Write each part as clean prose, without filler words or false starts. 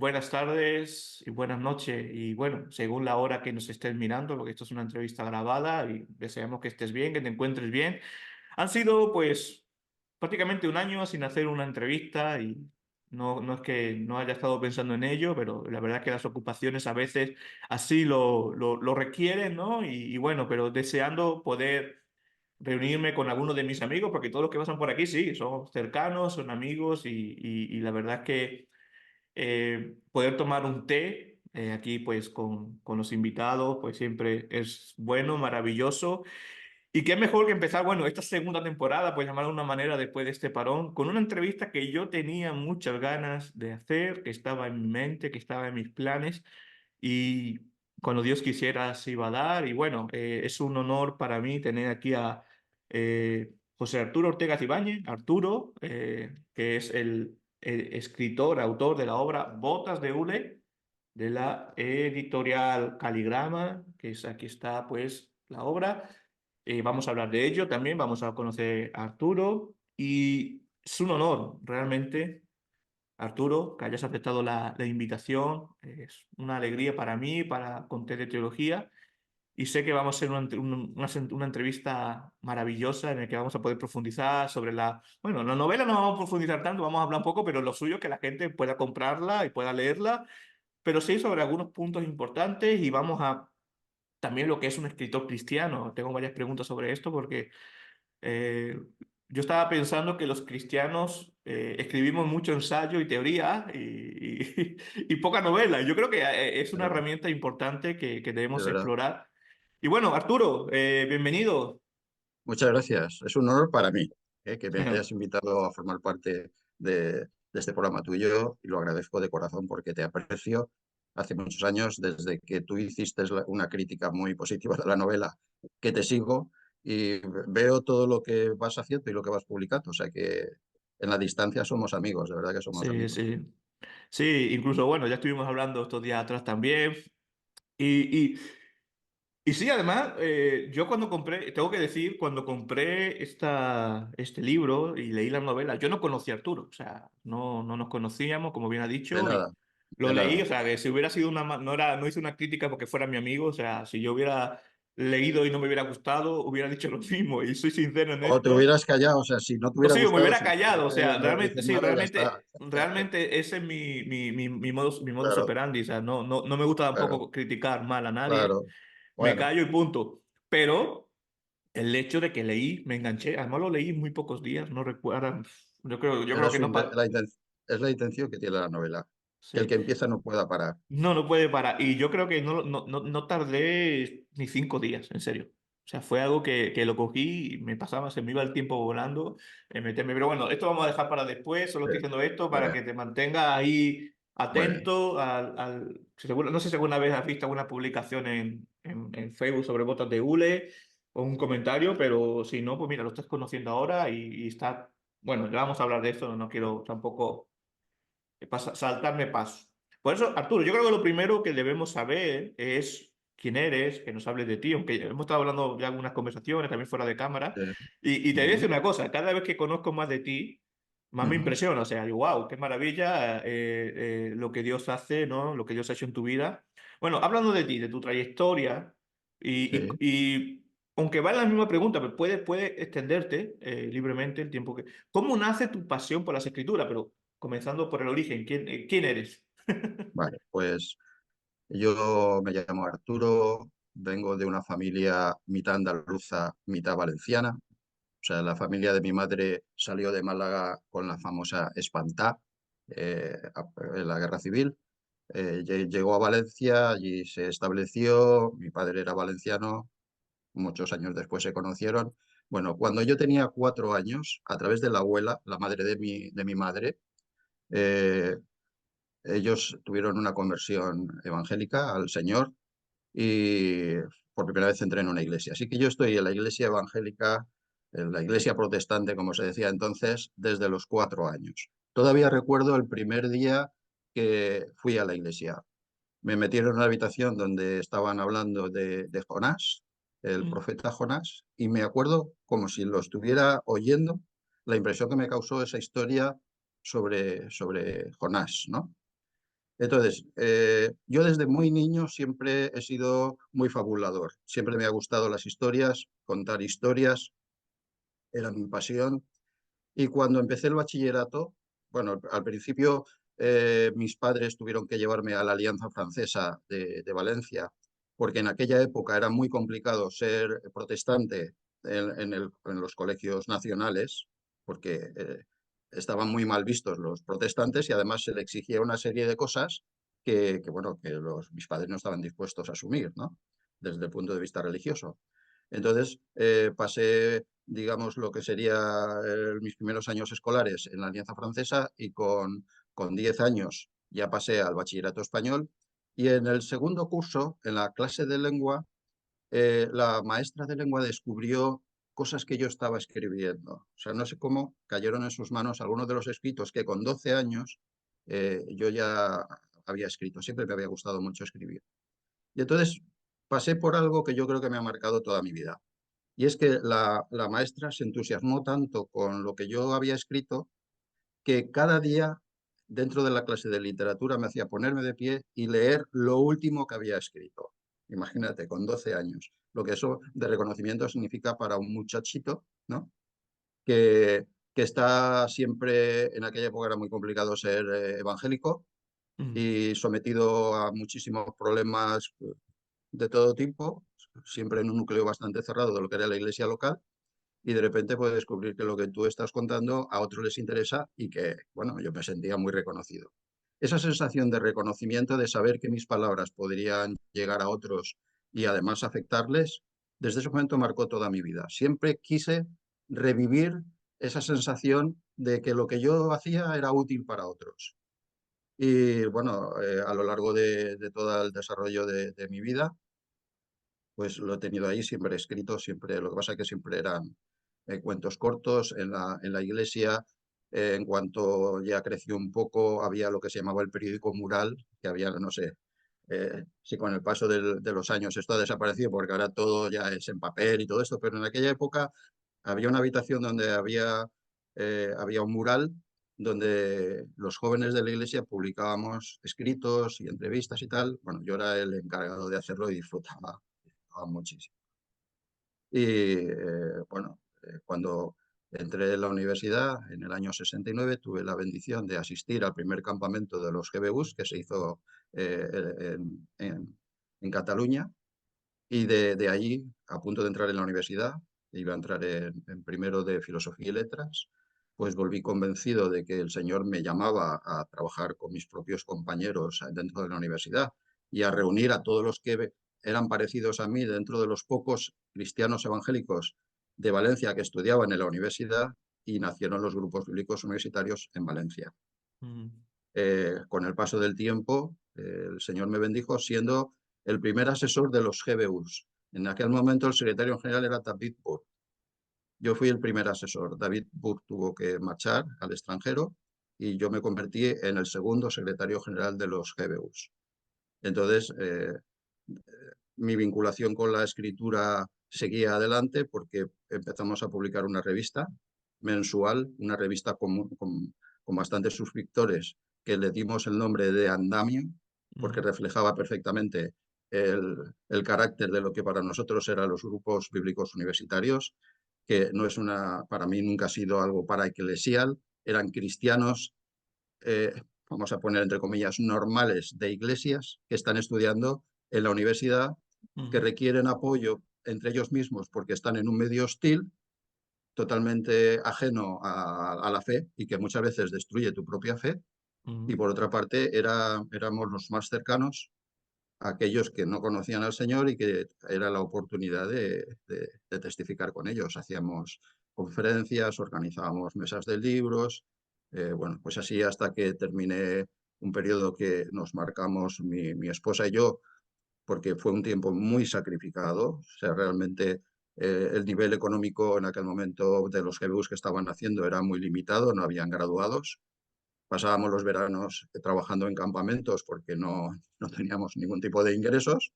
buenas tardes y buenas noches. Y bueno, según la hora que nos estés mirando, porque esto es una entrevista grabada y deseamos que estés bien, que te encuentres bien. Han sido pues prácticamente un año sin hacer una entrevista y no es que no haya estado pensando en ello, pero la verdad es que las ocupaciones a veces así lo requieren, ¿no? Y bueno, pero deseando poder reunirme con algunos de mis amigos, porque todos los que pasan por aquí sí, son cercanos, son amigos y la verdad es que poder tomar un té aquí pues con los invitados pues siempre es bueno, maravilloso. Y qué mejor que empezar, bueno, esta segunda temporada, pues llamarlo de una manera después de este parón, con una entrevista que yo tenía muchas ganas de hacer, que estaba en mi mente, que estaba en mis planes y cuando Dios quisiera se iba a dar. Y bueno, es un honor para mí tener aquí a José Arturo Ortega Ibáñez, Arturo, que es el escritor, autor de la obra Botas de Hule, de la editorial Caligrama, que es aquí está pues la obra. Vamos a hablar de ello también, vamos a conocer a Arturo y es un honor realmente Arturo, que hayas aceptado la invitación. Es una alegría para mí, para Conté de Teología. Y sé que vamos a ser una entrevista maravillosa en la que vamos a poder profundizar sobre la... Bueno, la novela no vamos a profundizar tanto, vamos a hablar un poco, pero lo suyo es que la gente pueda comprarla y pueda leerla, pero sí sobre algunos puntos importantes y vamos a también lo que es un escritor cristiano. Tengo varias preguntas sobre esto porque eh, yo estaba pensando que los cristianos escribimos mucho ensayo y teoría y poca novela. Yo creo que es una ¿Verdad? herramienta importante que De debemos verdad. explorar. Y bueno, Arturo, bienvenido. Muchas gracias. Es un honor para mí, que me hayas invitado a formar parte de este programa tuyo y lo agradezco de corazón porque te aprecio hace muchos años desde que tú hiciste una crítica muy positiva de la novela que te sigo y veo todo lo que vas haciendo y lo que vas publicando. O sea que en la distancia somos amigos, de verdad que somos Sí, amigos. sí. Sí, incluso, bueno, ya estuvimos hablando estos días atrás también. Y, y, y sí, además, yo cuando compré, tengo que decir, cuando compré este libro y leí la novela, yo no conocía a Arturo, o sea, no nos conocíamos, como bien ha De dicho, y nada, lo de leí, nada. o sea, que si hubiera sido no hice una crítica porque fuera mi amigo, o sea, si yo hubiera leído y no me hubiera gustado, hubiera dicho lo mismo, y soy sincero en O te esto. hubieras callado, o sea, si no te O hubiera sí, o me gustado, hubiera si callado, o sea, no realmente, dices sí, nada, ya está. realmente ese es mi modus Claro, operandi, o sea, no me gusta claro, tampoco criticar mal a nadie, claro. me Bueno. callo y punto. Pero el hecho de que leí, me enganché, además lo leí muy pocos días, no recuerdo, yo creo que no, Es la intención que tiene la novela, que el sí, que empieza no pueda parar. no puede parar, y yo creo que no tardé ni 5 días, en serio. O sea, fue algo que lo cogí y me pasaba, se me iba el tiempo volando, meterme. Pero bueno, esto vamos a dejar para después, solo Sí, estoy diciendo esto muy para bien, que te mantengas ahí muy bien. atento no sé si alguna vez has visto alguna publicación en Facebook sobre botas de hule o un comentario, pero si no, pues mira, lo estás conociendo ahora y está, bueno, ya vamos a hablar de eso, no quiero tampoco saltarme paso. Por eso, Arturo, yo creo que lo primero que debemos saber es quién eres, que nos hables de ti, aunque hemos estado hablando de algunas conversaciones, también fuera de cámara. Sí. Y te voy a decir Ujú, una cosa, cada vez que conozco más de ti, más me ujú, impresiona. O sea, digo, wow, qué maravilla lo que Dios hace, ¿no? Lo que Dios ha hecho en tu vida. Bueno, hablando de ti, de tu trayectoria, sí. y aunque va en la misma pregunta, pero puede extenderte libremente el tiempo que... ¿Cómo nace tu pasión por las escrituras? Pero comenzando por el origen, ¿quién eres? Vale, pues yo me llamo Arturo, vengo de una familia mitad andaluza, mitad valenciana. O sea, la familia de mi madre salió de Málaga con la famosa Espantá en la Guerra Civil. Llegó a Valencia, allí se estableció, mi padre era valenciano, muchos años después se conocieron. Bueno, cuando yo tenía 4 años, a través de la abuela, la madre de mi madre, eh, ellos tuvieron una conversión evangélica al Señor y por primera vez entré en una iglesia. Así que yo estoy en la iglesia evangélica, en la iglesia protestante, como se decía entonces, desde los 4 años. Todavía recuerdo el primer día que fui a la iglesia. Me metieron en una habitación donde estaban hablando de Jonás, el Mm. profeta Jonás, y me acuerdo como si lo estuviera oyendo, la impresión que me causó esa historia sobre Jonás, ¿no? Entonces, yo desde muy niño siempre he sido muy fabulador. Siempre me ha gustado las historias, contar historias, era mi pasión. Y cuando empecé el bachillerato, bueno, al principio mis padres tuvieron que llevarme a la Alianza Francesa de Valencia, porque en aquella época era muy complicado ser protestante en los colegios nacionales, porque estaban muy mal vistos los protestantes y además se le exigía una serie de cosas bueno, que mis padres no estaban dispuestos a asumir, ¿no? Desde el punto de vista religioso. Entonces, pasé, digamos, lo que sería mis primeros años escolares en la Alianza Francesa y con 10 años ya pasé al bachillerato español. Y en el segundo curso, en la clase de lengua, la maestra de lengua descubrió cosas que yo estaba escribiendo. O sea, no sé cómo cayeron en sus manos algunos de los escritos que con 12 años yo ya había escrito. Siempre me había gustado mucho escribir. Y entonces pasé por algo que yo creo que me ha marcado toda mi vida. Y es que la maestra se entusiasmó tanto con lo que yo había escrito que cada día dentro de la clase de literatura me hacía ponerme de pie y leer lo último que había escrito. Imagínate, con 12 años, lo que eso de reconocimiento significa para un muchachito, ¿no? Que, que está siempre, en aquella época era muy complicado ser evangélico Mm, y sometido a muchísimos problemas de todo tipo, siempre en un núcleo bastante cerrado de lo que era la iglesia local, y de repente puedes descubrir que lo que tú estás contando a otros les interesa y que, bueno, yo me sentía muy reconocido. Esa sensación de reconocimiento, de saber que mis palabras podrían llegar a otros y además afectarles, desde ese momento marcó toda mi vida. Siempre quise revivir esa sensación de que lo que yo hacía era útil para otros. Y bueno, a lo largo de todo el desarrollo de mi vida, pues lo he tenido ahí siempre escrito, siempre, lo que pasa es que siempre eran cuentos cortos en la iglesia. En cuanto ya creció un poco, había lo que se llamaba el periódico mural, que había, no sé, si con el paso de los años esto ha desaparecido, porque ahora todo ya es en papel y todo esto, pero en aquella época había una habitación donde había un mural donde los jóvenes de la iglesia publicábamos escritos y entrevistas y tal. Bueno, yo era el encargado de hacerlo y disfrutaba muchísimo. Y bueno, cuando entré en la universidad en el año 69, tuve la bendición de asistir al primer campamento de los GBUs que se hizo en Cataluña. Y de allí, a punto de entrar en la universidad, iba a entrar en primero de Filosofía y Letras, pues volví convencido de que el Señor me llamaba a trabajar con mis propios compañeros dentro de la universidad y a reunir a todos los que eran parecidos a mí dentro de los pocos cristianos evangélicos de Valencia que estudiaban en la universidad, y nacieron los grupos bíblicos universitarios en Valencia. mm, Con el paso del tiempo, el Señor me bendijo siendo el primer asesor de los GBUs. En aquel momento el secretario general era David Burke. Yo fui el primer asesor. David Burke tuvo que marchar al extranjero y yo me convertí en el segundo secretario general de los GBUs. Entonces, mi vinculación con la escritura seguía adelante porque empezamos a publicar una revista mensual, una revista con bastantes suscriptores, que le dimos el nombre de Andamio, porque mm, reflejaba perfectamente el carácter de lo que para nosotros eran los grupos bíblicos universitarios, que no es para mí nunca ha sido algo paraeclesial, eran cristianos, vamos a poner entre comillas, normales de iglesias que están estudiando en la universidad, que mm, requieren apoyo entre ellos mismos porque están en un medio hostil, totalmente ajeno a la fe y que muchas veces destruye tu propia fe. Y mm, por otra parte, éramos los más cercanos a aquellos que no conocían al Señor y que era la oportunidad de testificar con ellos. Hacíamos conferencias, organizábamos mesas de libros, bueno, pues así hasta que terminé un periodo que nos marcamos mi esposa y yo, porque fue un tiempo muy sacrificado. O sea, realmente el nivel económico en aquel momento de los GBUs que estaban haciendo era muy limitado, no habían graduados. Pasábamos los veranos trabajando en campamentos porque no teníamos ningún tipo de ingresos,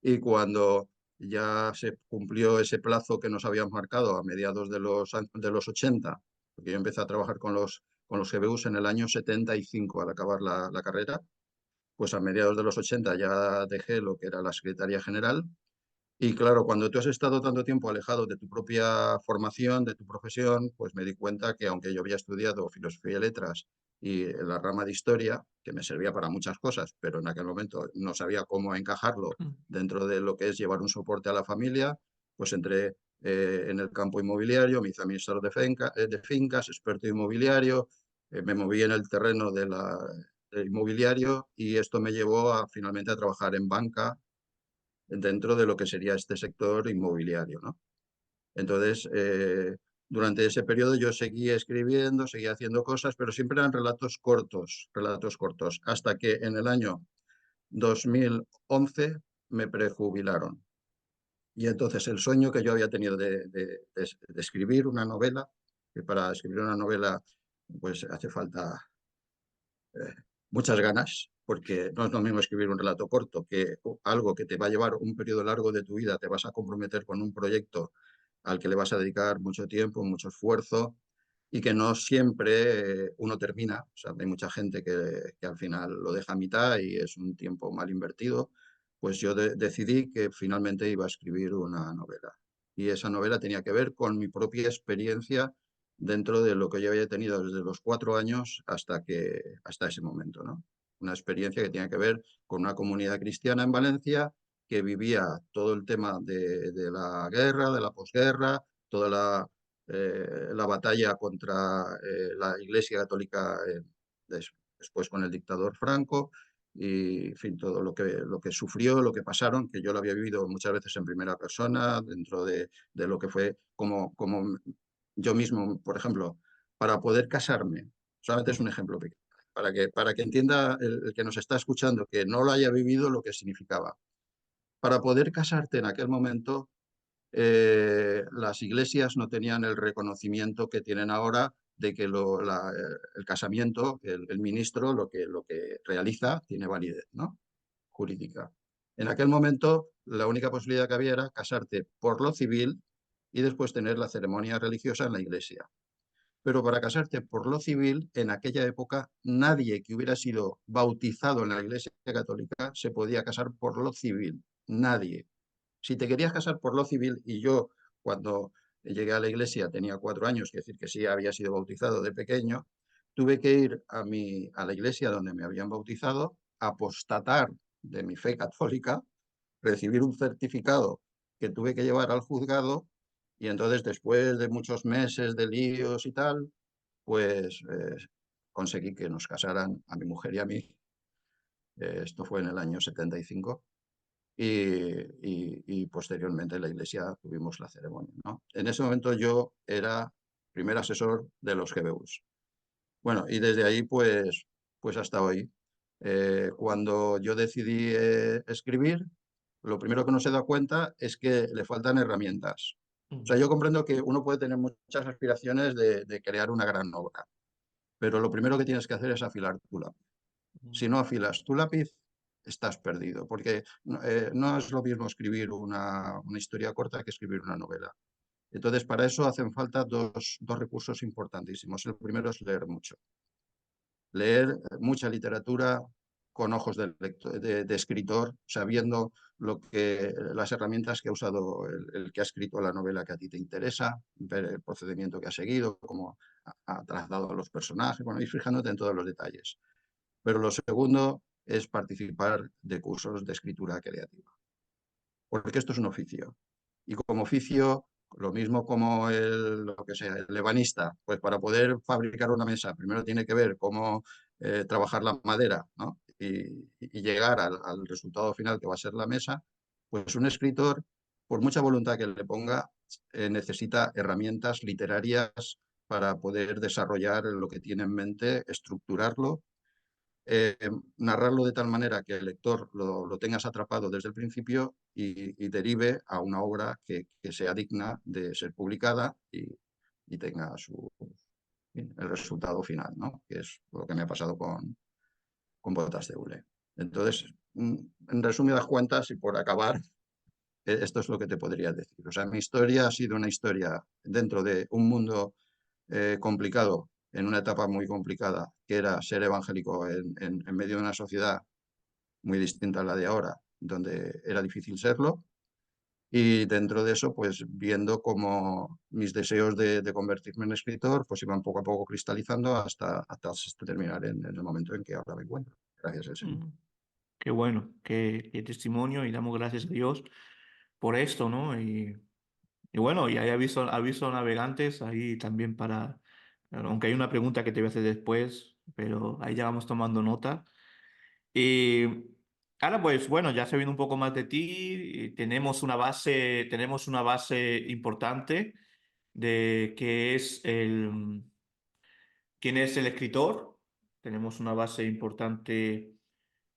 y cuando ya se cumplió ese plazo que nos habíamos marcado a mediados de los 80, porque yo empecé a trabajar con los GBUs en el año 75 al acabar la carrera, pues a mediados de los 80 ya dejé lo que era la Secretaría General. Y claro, cuando tú has estado tanto tiempo alejado de tu propia formación, de tu profesión, pues me di cuenta que aunque yo había estudiado filosofía y letras y la rama de historia, que me servía para muchas cosas, pero en aquel momento no sabía cómo encajarlo Mm. dentro de lo que es llevar un soporte a la familia, pues entré en el campo inmobiliario, me hice administrador de fincas, experto inmobiliario, me moví en el terreno del inmobiliario y esto me llevó finalmente a trabajar en banca dentro de lo que sería este sector inmobiliario, ¿no? Entonces, durante ese periodo yo seguía escribiendo, seguía haciendo cosas, pero siempre eran relatos cortos, hasta que en el año 2011 me prejubilaron. Y entonces el sueño que yo había tenido de escribir una novela, que para escribir una novela pues hace falta eh, muchas ganas, porque no es lo mismo escribir un relato corto que algo que te va a llevar un periodo largo de tu vida, te vas a comprometer con un proyecto al que le vas a dedicar mucho tiempo, mucho esfuerzo y que no siempre uno termina. O sea, hay mucha gente que al final lo deja a mitad y es un tiempo mal invertido. Pues yo decidí que finalmente iba a escribir una novela. Y esa novela tenía que ver con mi propia experiencia dentro de lo que yo había tenido desde los 4 años hasta ese momento, ¿no? Una experiencia que tenía que ver con una comunidad cristiana en Valencia que vivía todo el tema de la guerra, de la posguerra, toda la batalla contra la Iglesia Católica después con el dictador Franco y, en fin, todo lo que sufrió, lo que pasaron, que yo lo había vivido muchas veces en primera persona, dentro de lo que fue como yo mismo, por ejemplo, para poder casarme, solamente es un ejemplo pequeño, para que entienda el que nos está escuchando, que no lo haya vivido, lo que significaba. Para poder casarte en aquel momento, las iglesias no tenían el reconocimiento que tienen ahora de que el casamiento, el ministro, lo que realiza, tiene validez, ¿no? Jurídica. En aquel momento, la única posibilidad que había era casarte por lo civil y después tener la ceremonia religiosa en la iglesia. Pero para casarte por lo civil, en aquella época, nadie que hubiera sido bautizado en la Iglesia Católica se podía casar por lo civil. Nadie. Si te querías casar por lo civil, y yo cuando llegué a la iglesia tenía 4 años, es decir, que sí había sido bautizado de pequeño, tuve que ir a la iglesia donde me habían bautizado, apostatar de mi fe católica, recibir un certificado que tuve que llevar al juzgado y entonces después de muchos meses de líos y tal, pues conseguí que nos casaran a mi mujer y a mí. Esto fue en el año 75 y posteriormente en la iglesia tuvimos la ceremonia, ¿no? En ese momento yo era primer asesor de los GBUs. Bueno, y desde ahí pues hasta hoy. Cuando yo decidí escribir, lo primero que uno se da cuenta es que le faltan herramientas. O sea, Mm. yo comprendo que uno puede tener muchas aspiraciones de crear una gran obra, pero lo primero que tienes que hacer es afilar tu lápiz. Si Mm. no afilas tu lápiz, estás perdido, porque no es lo mismo escribir una historia corta que escribir una novela. Entonces, para eso hacen falta dos recursos importantísimos. El primero es leer mucho. Leer mucha literatura con ojos de escritor, sabiendo las herramientas que ha usado el que ha escrito la novela que a ti te interesa, ver el procedimiento que ha seguido, cómo ha trazado a los personajes, bueno, ir fijándote en todos los detalles. Pero lo segundo es participar de cursos de escritura creativa, porque esto es un oficio. Y como oficio, lo mismo como lo que sea, el ebanista, pues para poder fabricar una mesa, primero tiene que ver cómo trabajar la madera, ¿no? Y llegar al resultado final que va a ser la mesa, pues un escritor, por mucha voluntad que le ponga, necesita herramientas literarias para poder desarrollar lo que tiene en mente, estructurarlo, eh, narrarlo de tal manera que el lector lo tengas atrapado desde el principio y derive a una obra que sea digna de ser publicada y tenga el resultado final, ¿no? Que es lo que me ha pasado con Botas de Hule. Entonces, en resumidas cuentas y por acabar, esto es lo que te podría decir. O sea, mi historia ha sido una historia dentro de un mundo complicado, en una etapa muy complicada, que era ser evangélico en medio de una sociedad muy distinta a la de ahora, donde era difícil serlo. Y dentro de eso, pues viendo cómo mis deseos de convertirme en escritor, pues iban poco a poco cristalizando hasta terminar en el momento en que ahora me encuentro, gracias al Señor. Mm. Qué bueno, qué testimonio y damos gracias a Dios por esto, ¿no? Y bueno, y hay aviso navegantes ahí también para, aunque hay una pregunta que te voy a hacer después, pero ahí ya vamos tomando nota. Y ahora pues bueno, ya sabiendo un poco más de ti, tenemos una base importante de quién es el escritor. Tenemos una base importante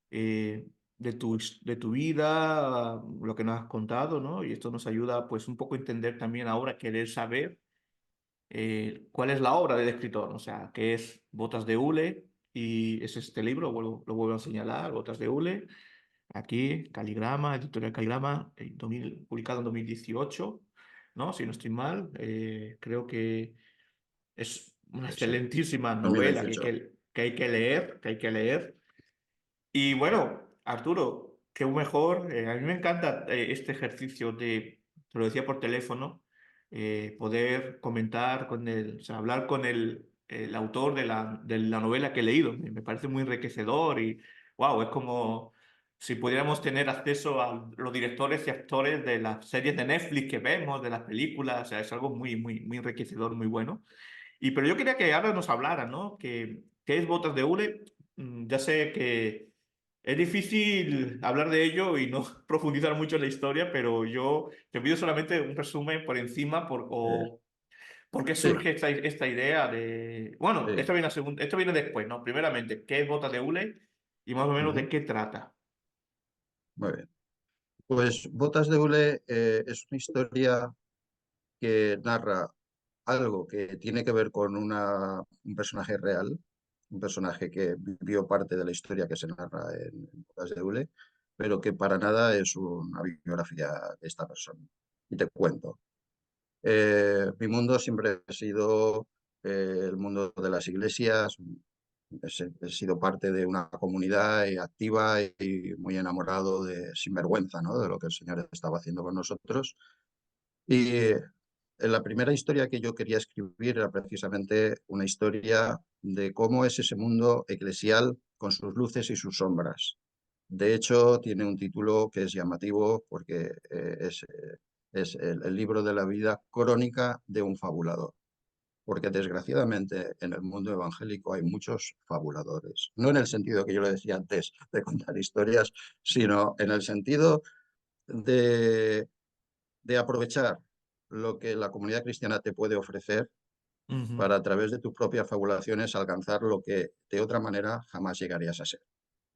de tu vida, lo que nos has contado, ¿no? Y esto nos ayuda pues un poco a entender también ahora, querer saber cuál es la obra del escritor, o sea, qué es Botas de Hule, y es este libro, lo vuelvo a señalar, Botas de Hule, aquí, Caligrama, editorial Caligrama, publicado en 2018, ¿no? Si no estoy mal, creo que es una Sí, excelentísima novela 2018. que hay que leer, y bueno, Arturo, qué mejor. A mí me encanta este ejercicio te lo decía por teléfono, poder comentar con o sea, hablar con el autor de la novela que he leído. Me parece muy enriquecedor y, wow, es como si pudiéramos tener acceso a los directores y actores de las series de Netflix que vemos, de las películas. O sea, es algo muy enriquecedor, muy bueno. Pero yo quería que ahora nos hablara, ¿no? ¿Qué es Botas de Hule? Ya sé que es difícil hablar de ello y no profundizar mucho en la historia, pero yo te pido solamente un resumen por encima Eh, por qué sí, surge esta idea de... Bueno, sí. esto viene después, ¿no? Primeramente, ¿qué es Botas de Hule? Y más o menos de Ujú, qué trata. muy bien. Pues Botas de Hule es una historia que narra algo que tiene que ver con un personaje real, un personaje que vivió parte de la historia que se narra en Bodas de Hule, pero que para nada es una biografía de esta persona. Y te cuento. Mi mundo siempre ha sido el mundo de las iglesias. He sido parte de una comunidad activa y muy enamorado de sinvergüenza, ¿no? De lo que el Señor estaba haciendo con nosotros. Y la primera historia que yo quería escribir era precisamente una historia de cómo es ese mundo eclesial con sus luces y sus sombras. De hecho, tiene un título que es llamativo porque es el libro de la vida crónica de un fabulador. Porque desgraciadamente en el mundo evangélico hay muchos fabuladores. No en el sentido que yo le decía antes de contar historias, sino en el sentido de aprovechar lo que la comunidad cristiana te puede ofrecer Ujú, para a través de tus propias fabulaciones alcanzar lo que de otra manera jamás llegarías a ser,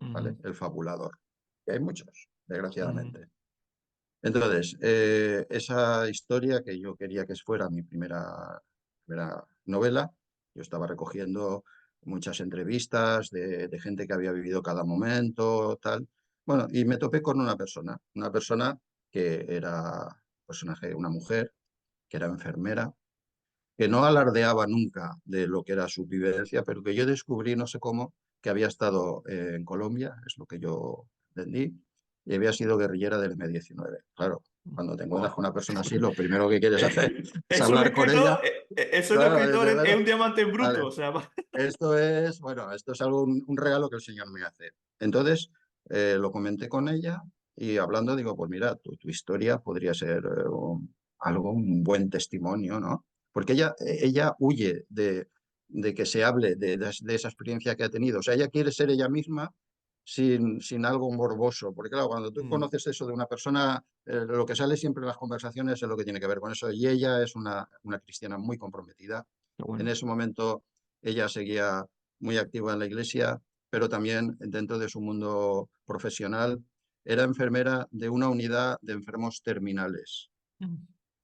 ¿vale? ujú, El fabulador. Y hay muchos, ujú, desgraciadamente. Entonces, esa historia que yo quería que fuera mi primera novela, yo estaba recogiendo muchas entrevistas de gente que había vivido cada momento, tal. Bueno, y me topé con una persona que era personaje, una mujer, que era enfermera, que no alardeaba nunca de lo que era su vivencia, pero que yo descubrí, no sé cómo, que había estado en Colombia, es lo que yo entendí, y había sido guerrillera del M-19. Claro, cuando te encuentras con wow. una persona así, lo primero que quieres hacer es Es un hablar con ella. escritor, es un Claro, escritor, dice, es bueno, un diamante en bruto, vale, o sea, esto es, bueno, esto es algo, un regalo que el Señor me hace. Entonces, lo comenté con ella y hablando digo, pues mira, tu historia podría ser algo, un buen testimonio, ¿no? Porque ella huye de que se hable de esa experiencia que ha tenido. O sea, ella quiere ser ella misma sin algo morboso. Porque claro, cuando tú mm, conoces eso de una persona, lo que sale siempre en las conversaciones es lo que tiene que ver con eso. Y ella es una cristiana muy comprometida. qué En bueno. ese momento ella seguía muy activa en la iglesia, pero también dentro de su mundo profesional era enfermera de una unidad de enfermos terminales. Mm,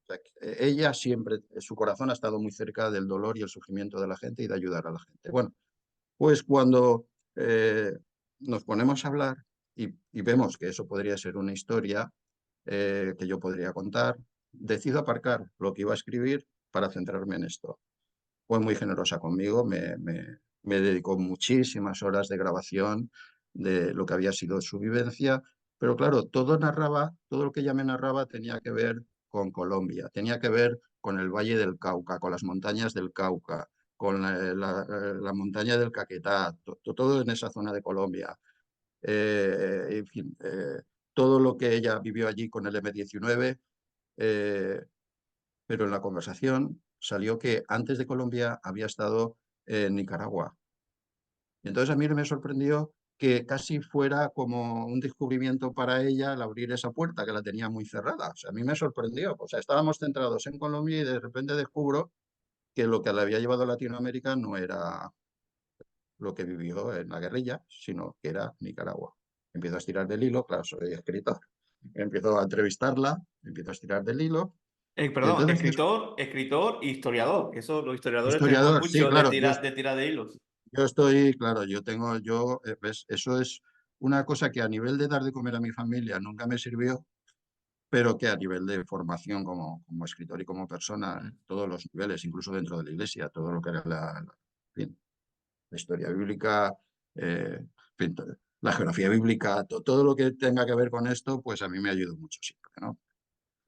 O sea, ella siempre, su corazón ha estado muy cerca del dolor y el sufrimiento de la gente y de ayudar a la gente. Bueno, pues cuando nos ponemos a hablar y vemos que eso podría ser una historia que yo podría contar, decido aparcar lo que iba a escribir para centrarme en esto. Fue muy generosa conmigo, me dedicó muchísimas horas de grabación, de lo que había sido su vivencia, pero claro, todo narraba, todo lo que ella me narraba tenía que ver con Colombia, tenía que ver con el Valle del Cauca, con las montañas del Cauca, con la montaña del Caquetá, todo en esa zona de Colombia. En fin, todo lo que ella vivió allí con el M-19, pero en la conversación salió que antes de Colombia había estado en Nicaragua. Y entonces a mí me sorprendió que casi fuera como un descubrimiento para ella al abrir esa puerta que la tenía muy cerrada. O sea, a mí me sorprendió. O sea, estábamos centrados en Colombia y de repente descubro que lo que le había llevado a Latinoamérica no era lo que vivió en la guerrilla, sino que era Nicaragua. Empiezo a estirar del hilo, claro, soy escritor. Empiezo a entrevistarla, empiezo a estirar del hilo y Perdón, entonces escritor e historiador. Eso, los historiadores tenemos historiador, sí, mucho claro, de tirar de hilos. yo estoy, claro, ves, eso es una cosa que a nivel de dar de comer a mi familia nunca me sirvió, pero que a nivel de formación como escritor y como persona, Mm. todos los niveles, incluso dentro de la iglesia, todo lo que era en fin, la historia bíblica, en fin, la geografía bíblica, todo lo que tenga que ver con esto, pues a mí me ayudó mucho siempre, ¿no?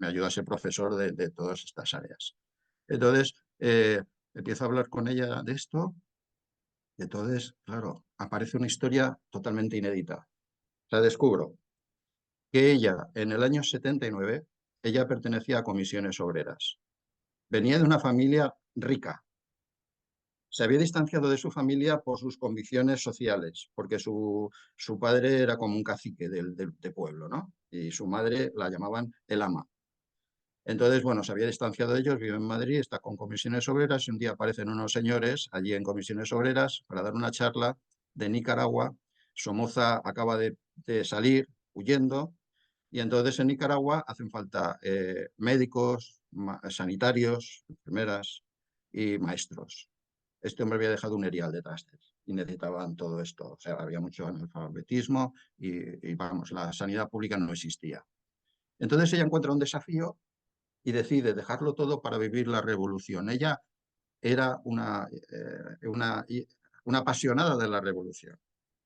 Me ayuda a ser profesor de todas estas áreas. Entonces, empiezo a hablar con ella de esto. Y entonces, claro, aparece una historia totalmente inédita. O sea, descubro que ella, en el año 79, ella pertenecía a comisiones obreras. Venía de una familia rica. Se había distanciado de su familia por sus convicciones sociales, porque su padre era como un cacique de pueblo, ¿no? Y su madre la llamaban el ama. Entonces, bueno, se había distanciado de ellos, vive en Madrid, está con comisiones obreras y un día aparecen unos señores allí en comisiones obreras para dar una charla de Nicaragua. Somoza acaba de salir huyendo y entonces en Nicaragua hacen falta médicos, sanitarios, enfermeras y maestros. Este hombre había dejado un erial detrás de él y necesitaban todo esto. O sea, había mucho analfabetismo y vamos, la sanidad pública no existía. Entonces ella encuentra un desafío y decide dejarlo todo para vivir la revolución. Ella era una apasionada de la revolución.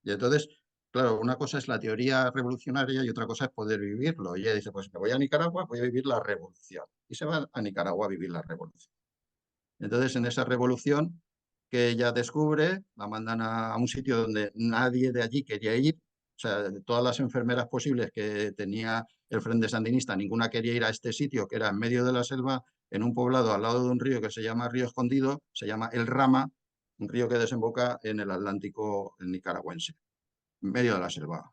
Y entonces, claro, una cosa es la teoría revolucionaria y otra cosa es poder vivirlo. Y ella dice, pues me voy a Nicaragua, voy a vivir la revolución. Y se va a Nicaragua a vivir la revolución. Entonces, en esa revolución que ella descubre, la mandan a un sitio donde nadie de allí quería ir. O sea, de todas las enfermeras posibles que tenía el Frente Sandinista, ninguna quería ir a este sitio, que era en medio de la selva, en un poblado al lado de un río que se llama Río Escondido, se llama El Rama, un río que desemboca en el Atlántico nicaragüense, en medio de la selva.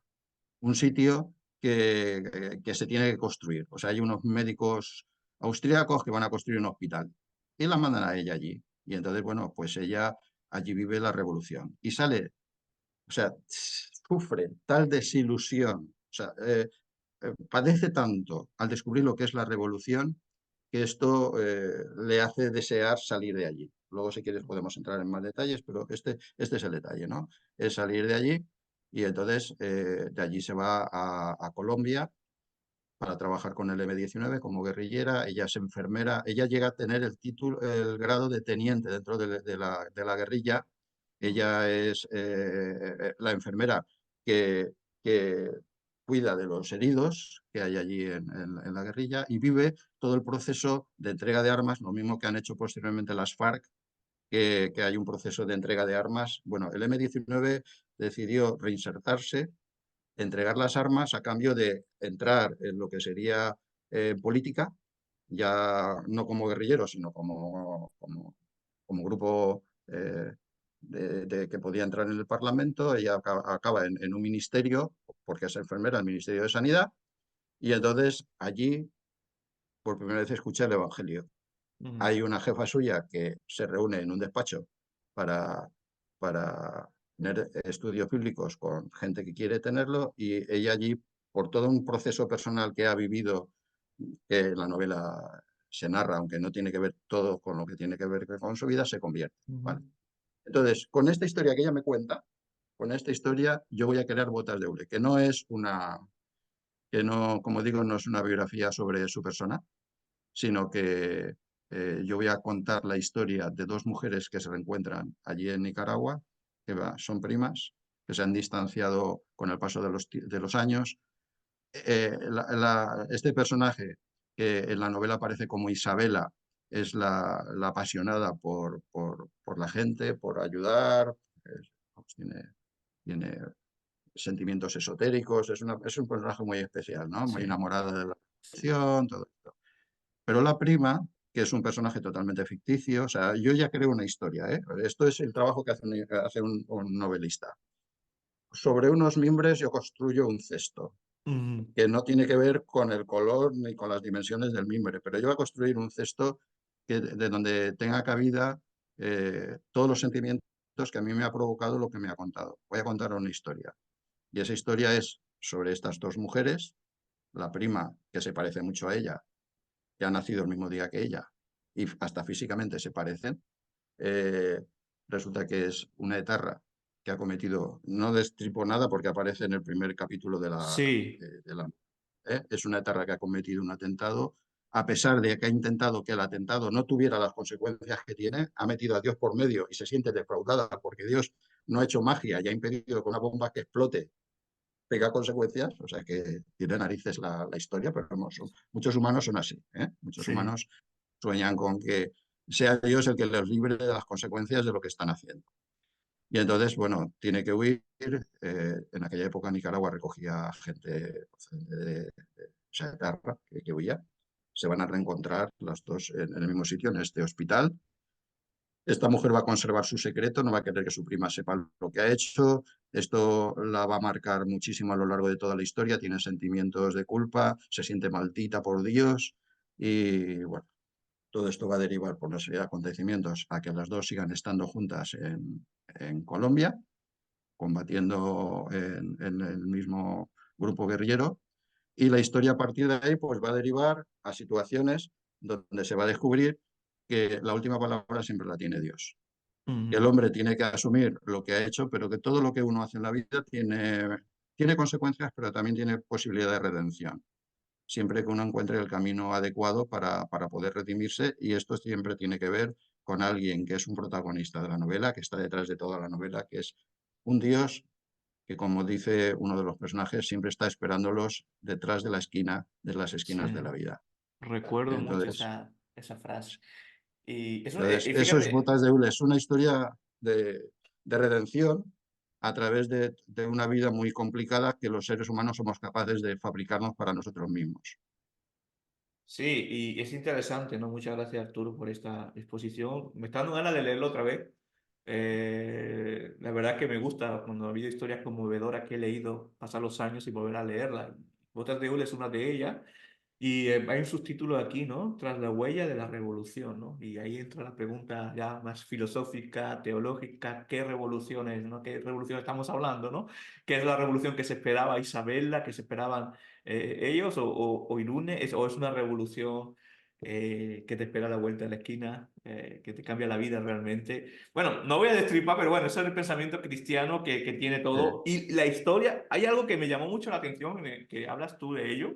Un sitio que se tiene que construir. O sea, hay unos médicos austríacos que van a construir un hospital y la mandan a ella allí. Y entonces, bueno, pues ella allí vive la revolución y sale, o sea, sufre tal desilusión, o sea, padece tanto al descubrir lo que es la revolución que esto le hace desear salir de allí. Luego, si quieres, podemos entrar en más detalles, pero este es el detalle, ¿no? Es salir de allí y entonces de allí se va a Colombia para trabajar con el M-19 como guerrillera. Ella es enfermera, ella llega a tener el título, el grado de teniente dentro de la guerrilla. Ella es la enfermera que cuida de los heridos que hay allí en la guerrilla y vive todo el proceso de entrega de armas, lo mismo que han hecho posteriormente las FARC, que hay un proceso de entrega de armas. Bueno, el M-19 decidió reinsertarse, entregar las armas a cambio de entrar en lo que sería política, ya no como guerrillero, sino como grupo que podía entrar en el Parlamento. Ella acaba en un ministerio, porque es enfermera, el Ministerio de Sanidad, y entonces allí por primera vez escucha el Evangelio. Ujú. Hay una jefa suya que se reúne en un despacho para, para tener estudios bíblicos con gente que quiere tenerlo y ella allí, por todo un proceso personal que ha vivido, que en la novela se narra, aunque no tiene que ver todo con lo que tiene que ver con su vida, se convierte. Ujú. ¿Vale? Entonces, con esta historia que ella me cuenta, con esta historia yo voy a crear Botas de Hule, que no es que no, como digo, no es una biografía sobre su persona, sino que yo voy a contar la historia de dos mujeres que se reencuentran allí en Nicaragua, son primas, que se han distanciado con el paso de los años. Este personaje, que en la novela aparece como Isabela, es la apasionada por la gente, por ayudar, pues tiene sentimientos esotéricos, es un personaje muy especial, ¿no? Muy Sí, enamorada de la sí. acción, todo esto. Pero la prima, que es un personaje totalmente ficticio, o sea, yo ya creo una historia, ¿eh? Esto es el trabajo que hace un novelista. Sobre unos mimbres yo construyo un cesto, Mm, que no tiene que ver con el color ni con las dimensiones del mimbre, pero yo voy a construir un cesto de donde tenga cabida todos los sentimientos que a mí me ha provocado lo que me ha contado. Voy a contar una historia. Y esa historia es sobre estas dos mujeres, la prima, que se parece mucho a ella, que ha nacido el mismo día que ella, y hasta físicamente se parecen. Eh, Resulta que es una etarra que ha cometido, no destripo nada porque aparece en el primer capítulo sí, de la es una etarra que ha cometido un atentado, a pesar de que ha intentado que el atentado no tuviera las consecuencias que tiene, ha metido a Dios por medio y se siente defraudada porque Dios no ha hecho magia y ha impedido que una bomba que explote tenga consecuencias, o sea que tiene narices la historia, pero vamos, muchos humanos son así, ¿eh? Muchos sí. humanos sueñan con que sea Dios el que les libre de las consecuencias de lo que están haciendo. Y entonces, bueno, tiene que huir. En aquella época Nicaragua recogía gente procedente de Chatarra que huía. Se van a reencontrar las dos en el mismo sitio, en este hospital. Esta mujer va a conservar su secreto, no va a querer que su prima sepa lo que ha hecho. Esto la va a marcar muchísimo a lo largo de toda la historia. Tiene sentimientos de culpa, se siente maldita por Dios y bueno, todo esto va a derivar por una serie de acontecimientos a que las dos sigan estando juntas en Colombia, combatiendo en el mismo grupo guerrillero. Y la historia a partir de ahí pues, va a derivar a situaciones donde se va a descubrir que la última palabra siempre la tiene Dios. Que el Mm, hombre tiene que asumir lo que ha hecho, pero que todo lo que uno hace en la vida tiene consecuencias, pero también tiene posibilidad de redención. Siempre que uno encuentre el camino adecuado para poder redimirse, y esto siempre tiene que ver con alguien que es un protagonista de la novela, que está detrás de toda la novela, que es un Dios que, como dice uno de los personajes, siempre está esperándolos detrás de la esquina, de las esquinas de sí. la vida. Recuerdo mucho Entonces, esa frase. Y eso, y eso es fíjate, Botas de Hule, es una historia de redención a través de una vida muy complicada que los seres humanos somos capaces de fabricarnos para nosotros mismos. sí, y es interesante, ¿no? Muchas gracias, Arturo, por esta exposición. Me está dando ganas de leerlo otra vez. La verdad que me gusta cuando ha habido historias conmovedoras que he leído, pasar los años y volver a leerlas. Botas de Hule es una de ellas. Y hay un subtítulo aquí, ¿no? Tras la huella de la revolución, ¿no? Y ahí entra la pregunta ya más filosófica, teológica, ¿qué revoluciones, ¿no? ¿Qué revolución estamos hablando, ¿no? ¿Qué es la revolución que se esperaba Isabela, que se esperaban ellos o Irune? ¿O es una revolución que te espera a la vuelta de la esquina, que te cambia la vida realmente? Bueno, no voy a destripar, pero bueno, ese es el pensamiento cristiano que tiene todo. Y la historia, hay algo que me llamó mucho la atención, que hablas tú de ello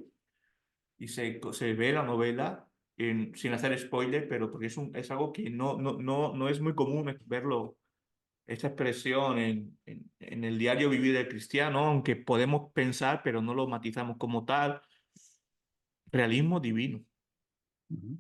y se ve la novela sin hacer spoiler, pero porque es algo que no es muy común verlo, esta expresión en el diario vivir del cristiano, aunque podemos pensar, pero no lo matizamos como tal, realismo divino. Uh-huh.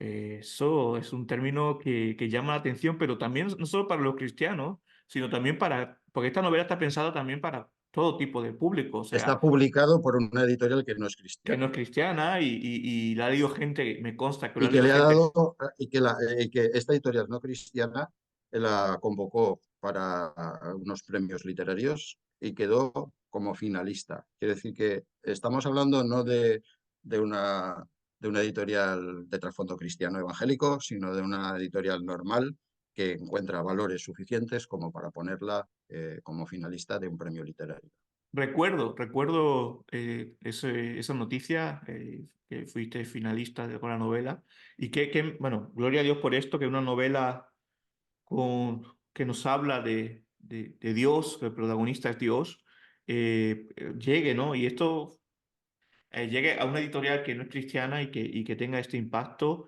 Eso es un término que llama la atención, pero también no solo para los cristianos, sino también porque esta novela está pensada también para todo tipo de público, o Está sea, publicado por una editorial que no es que no cristiana es cristiana y la ha leído gente, me consta que lo y ha que leído le ha gente. dado y que esta editorial no cristiana la convocó para unos premios literarios y quedó como finalista. Quiere decir que estamos hablando no de una, de una editorial de trasfondo cristiano evangélico, sino de una editorial normal que encuentra valores suficientes como para ponerla como finalista de un premio literario. Recuerdo esa noticia, que fuiste finalista con la novela, y bueno, gloria a Dios por esto, que una novela que nos habla de Dios, que el protagonista es Dios, llegue, ¿no? Y esto llegue a una editorial que no es cristiana y que tenga este impacto.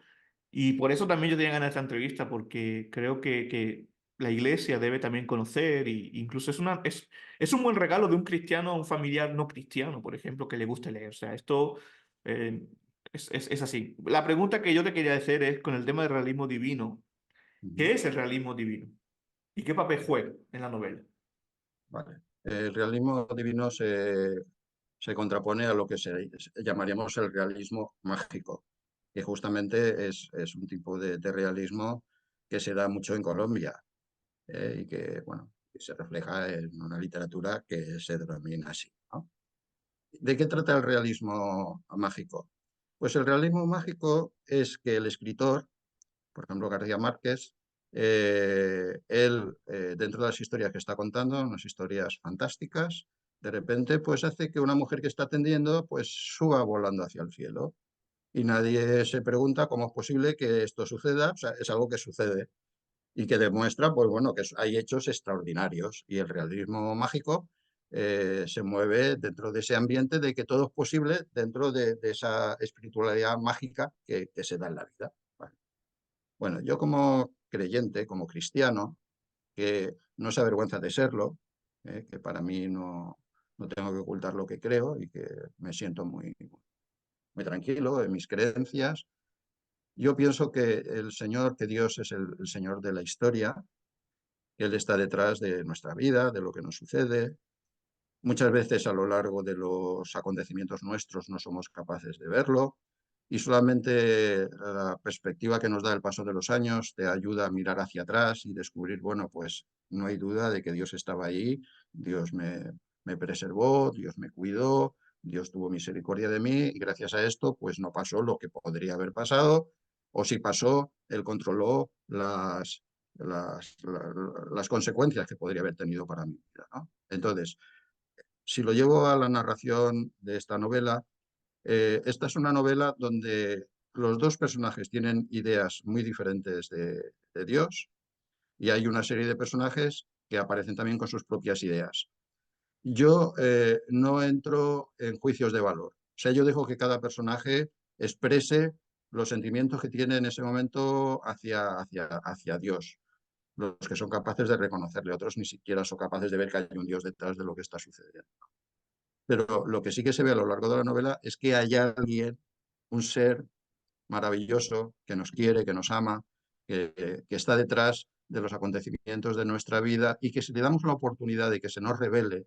Y por eso también yo tenía ganas de esta entrevista, porque creo que la iglesia debe también conocer, y incluso es un buen regalo de un cristiano a un familiar no cristiano, por ejemplo, que le guste leer. O sea, esto eh, es así. La pregunta que yo te quería hacer es con el tema del realismo divino. Ujú. ¿Qué es el realismo divino? ¿Y qué papel juega en la novela? Vale. El realismo divino se contrapone a lo que llamaríamos el realismo mágico, que justamente es un tipo de realismo que se da mucho en Colombia, y que, bueno, que se refleja en una literatura que se denomina así, ¿no? ¿De qué trata el realismo mágico? Pues el realismo mágico es que el escritor, por ejemplo García Márquez, él, dentro de las historias que está contando, unas historias fantásticas, de repente pues hace que una mujer que está atendiendo pues suba volando hacia el cielo. Y nadie se pregunta cómo es posible que esto suceda, o sea, es algo que sucede y que demuestra, pues bueno, que hay hechos extraordinarios y el realismo mágico se mueve dentro de ese ambiente de que todo es posible dentro de esa espiritualidad mágica que se da en la vida. Vale. Bueno, yo como creyente, como cristiano, que no se avergüenza de serlo, que para mí no tengo que ocultar lo que creo y que me siento muy tranquilo en mis creencias. Yo pienso que el Señor, que Dios es el Señor de la historia, que Él está detrás de nuestra vida, de lo que nos sucede. Muchas veces a lo largo de los acontecimientos nuestros no somos capaces de verlo y solamente la perspectiva que nos da el paso de los años te ayuda a mirar hacia atrás y descubrir, bueno, pues no hay duda de que Dios estaba ahí, Dios me preservó, Dios me cuidó, Dios tuvo misericordia de mí y gracias a esto pues no pasó lo que podría haber pasado o si pasó, Él controló las consecuencias que podría haber tenido para mi vida, ¿no? Entonces, si lo llevo a la narración de esta novela, esta es una novela donde los dos personajes tienen ideas muy diferentes de Dios y hay una serie de personajes que aparecen también con sus propias ideas. Yo no entro en juicios de valor. O sea, yo dejo que cada personaje exprese los sentimientos que tiene en ese momento hacia Dios. Los que son capaces de reconocerle, otros ni siquiera son capaces de ver que hay un Dios detrás de lo que está sucediendo. Pero lo que sí que se ve a lo largo de la novela es que hay alguien, un ser maravilloso, que nos quiere, que nos ama, que está detrás de los acontecimientos de nuestra vida y que si le damos la oportunidad de que se nos revele,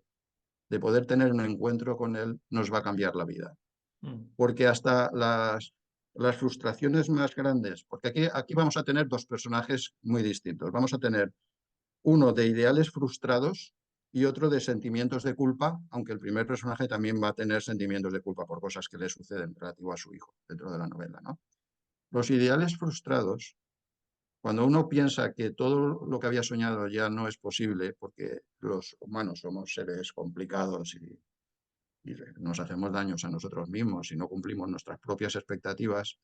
de poder tener un encuentro con él, nos va a cambiar la vida. Mm, Porque hasta las frustraciones más grandes, porque aquí vamos a tener dos personajes muy distintos. Vamos a tener uno de ideales frustrados y otro de sentimientos de culpa, aunque el primer personaje también va a tener sentimientos de culpa por cosas que le suceden relativo a su hijo dentro de la novela, ¿no? Los ideales frustrados, cuando uno piensa que todo lo que había soñado ya no es posible, porque los humanos somos seres complicados y nos hacemos daños a nosotros mismos y no cumplimos nuestras propias expectativas,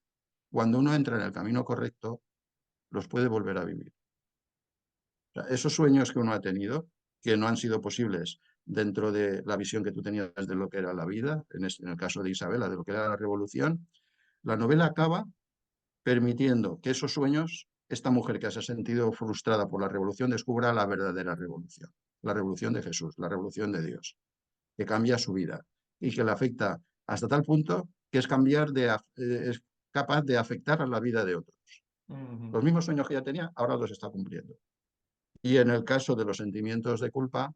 cuando uno entra en el camino correcto, los puede volver a vivir. O sea, esos sueños que uno ha tenido, que no han sido posibles dentro de la visión que tú tenías de lo que era la vida, en el caso de Isabela, de lo que era la revolución, la novela acaba permitiendo que esos sueños, esta mujer que se ha sentido frustrada por la revolución, descubra la verdadera revolución, la revolución de Jesús, la revolución de Dios, que cambia su vida y que le afecta hasta tal punto que es capaz de afectar a la vida de otros. ujú. Los mismos sueños que ya tenía, ahora los está cumpliendo. Y en el caso de los sentimientos de culpa,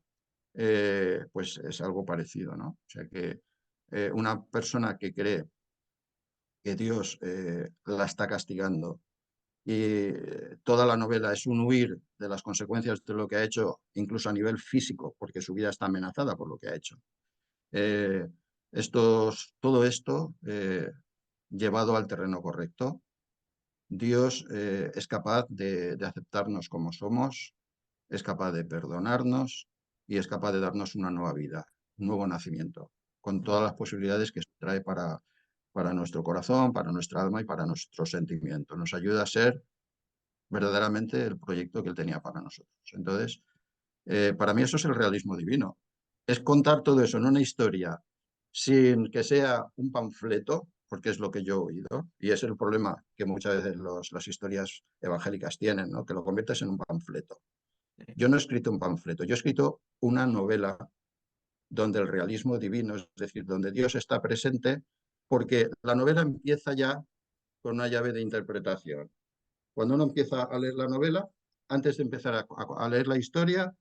pues es algo parecido, ¿no? O sea que una persona que cree que Dios la está castigando y toda la novela es un huir de las consecuencias de lo que ha hecho, incluso a nivel físico, porque su vida está amenazada por lo que ha hecho. Eh, todo esto llevado al terreno correcto, Dios es capaz de aceptarnos como somos, es capaz de perdonarnos y es capaz de darnos una nueva vida, un nuevo nacimiento, con todas las posibilidades que trae para nuestro corazón, para nuestra alma y para nuestros sentimientos. Nos ayuda a ser verdaderamente el proyecto que Él tenía para nosotros. Entonces, para mí eso es el realismo divino. Es contar todo eso en una historia sin que sea un panfleto, porque es lo que yo he oído, y es el problema que muchas veces las historias evangélicas tienen, ¿no? Que lo conviertes en un panfleto. Yo no he escrito un panfleto, yo he escrito una novela donde el realismo divino, es decir, donde Dios está presente, porque la novela empieza ya con una llave de interpretación. Cuando uno empieza a leer la novela, antes de empezar a leer la historia,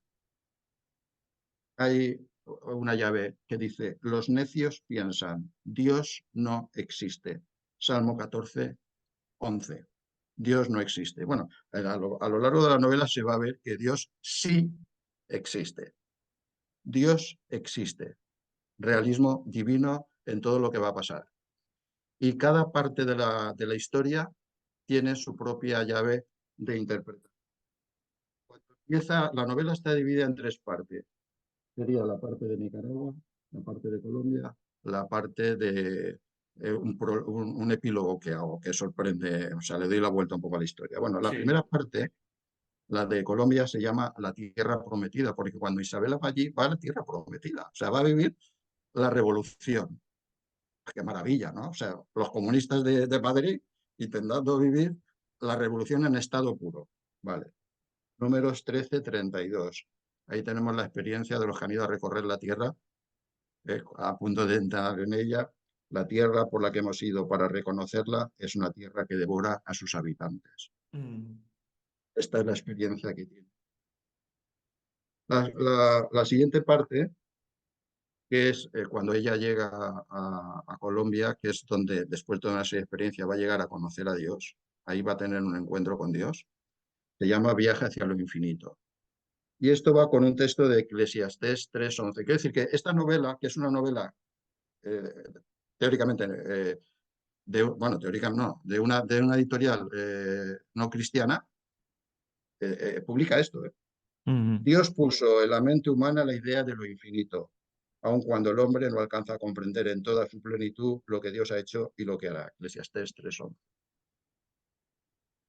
hay una llave que dice, los necios piensan, Dios no existe. Salmo 14, 11. Dios no existe. Bueno, a lo largo de la novela se va a ver que Dios sí existe. Dios existe. Realismo divino en todo lo que va a pasar. Y cada parte de la historia tiene su propia llave de interpretación. Cuando empieza, la novela está dividida en tres partes. Sería la parte de Nicaragua, la parte de Colombia, la parte de un epílogo que hago, que sorprende, o sea, le doy la vuelta un poco a la historia. Bueno, la Sí. primera parte, la de Colombia, se llama La Tierra Prometida, porque cuando Isabela va allí, va a la Tierra Prometida, o sea, va a vivir la revolución. Qué maravilla, ¿no? O sea, los comunistas de Madrid intentando vivir la revolución en estado puro. Vale. Números 13-32. Ahí tenemos la experiencia de los que han ido a recorrer la tierra, a punto de entrar en ella. La tierra por la que hemos ido para reconocerla es una tierra que devora a sus habitantes. Mm, Esta es la experiencia que tiene. La siguiente parte, que es cuando ella llega a Colombia, que es donde después de una serie de experiencias va a llegar a conocer a Dios, ahí va a tener un encuentro con Dios, se llama Viaje hacia lo infinito. Y esto va con un texto de Eclesiastés 3:11. Quiere decir que esta novela, que es una novela eh, teóricamente, bueno, teórica no, de una editorial no cristiana, publica esto. mm. Dios puso en la mente humana la idea de lo infinito, aun cuando el hombre no alcanza a comprender en toda su plenitud lo que Dios ha hecho y lo que hará. Eclesiastés 3:11.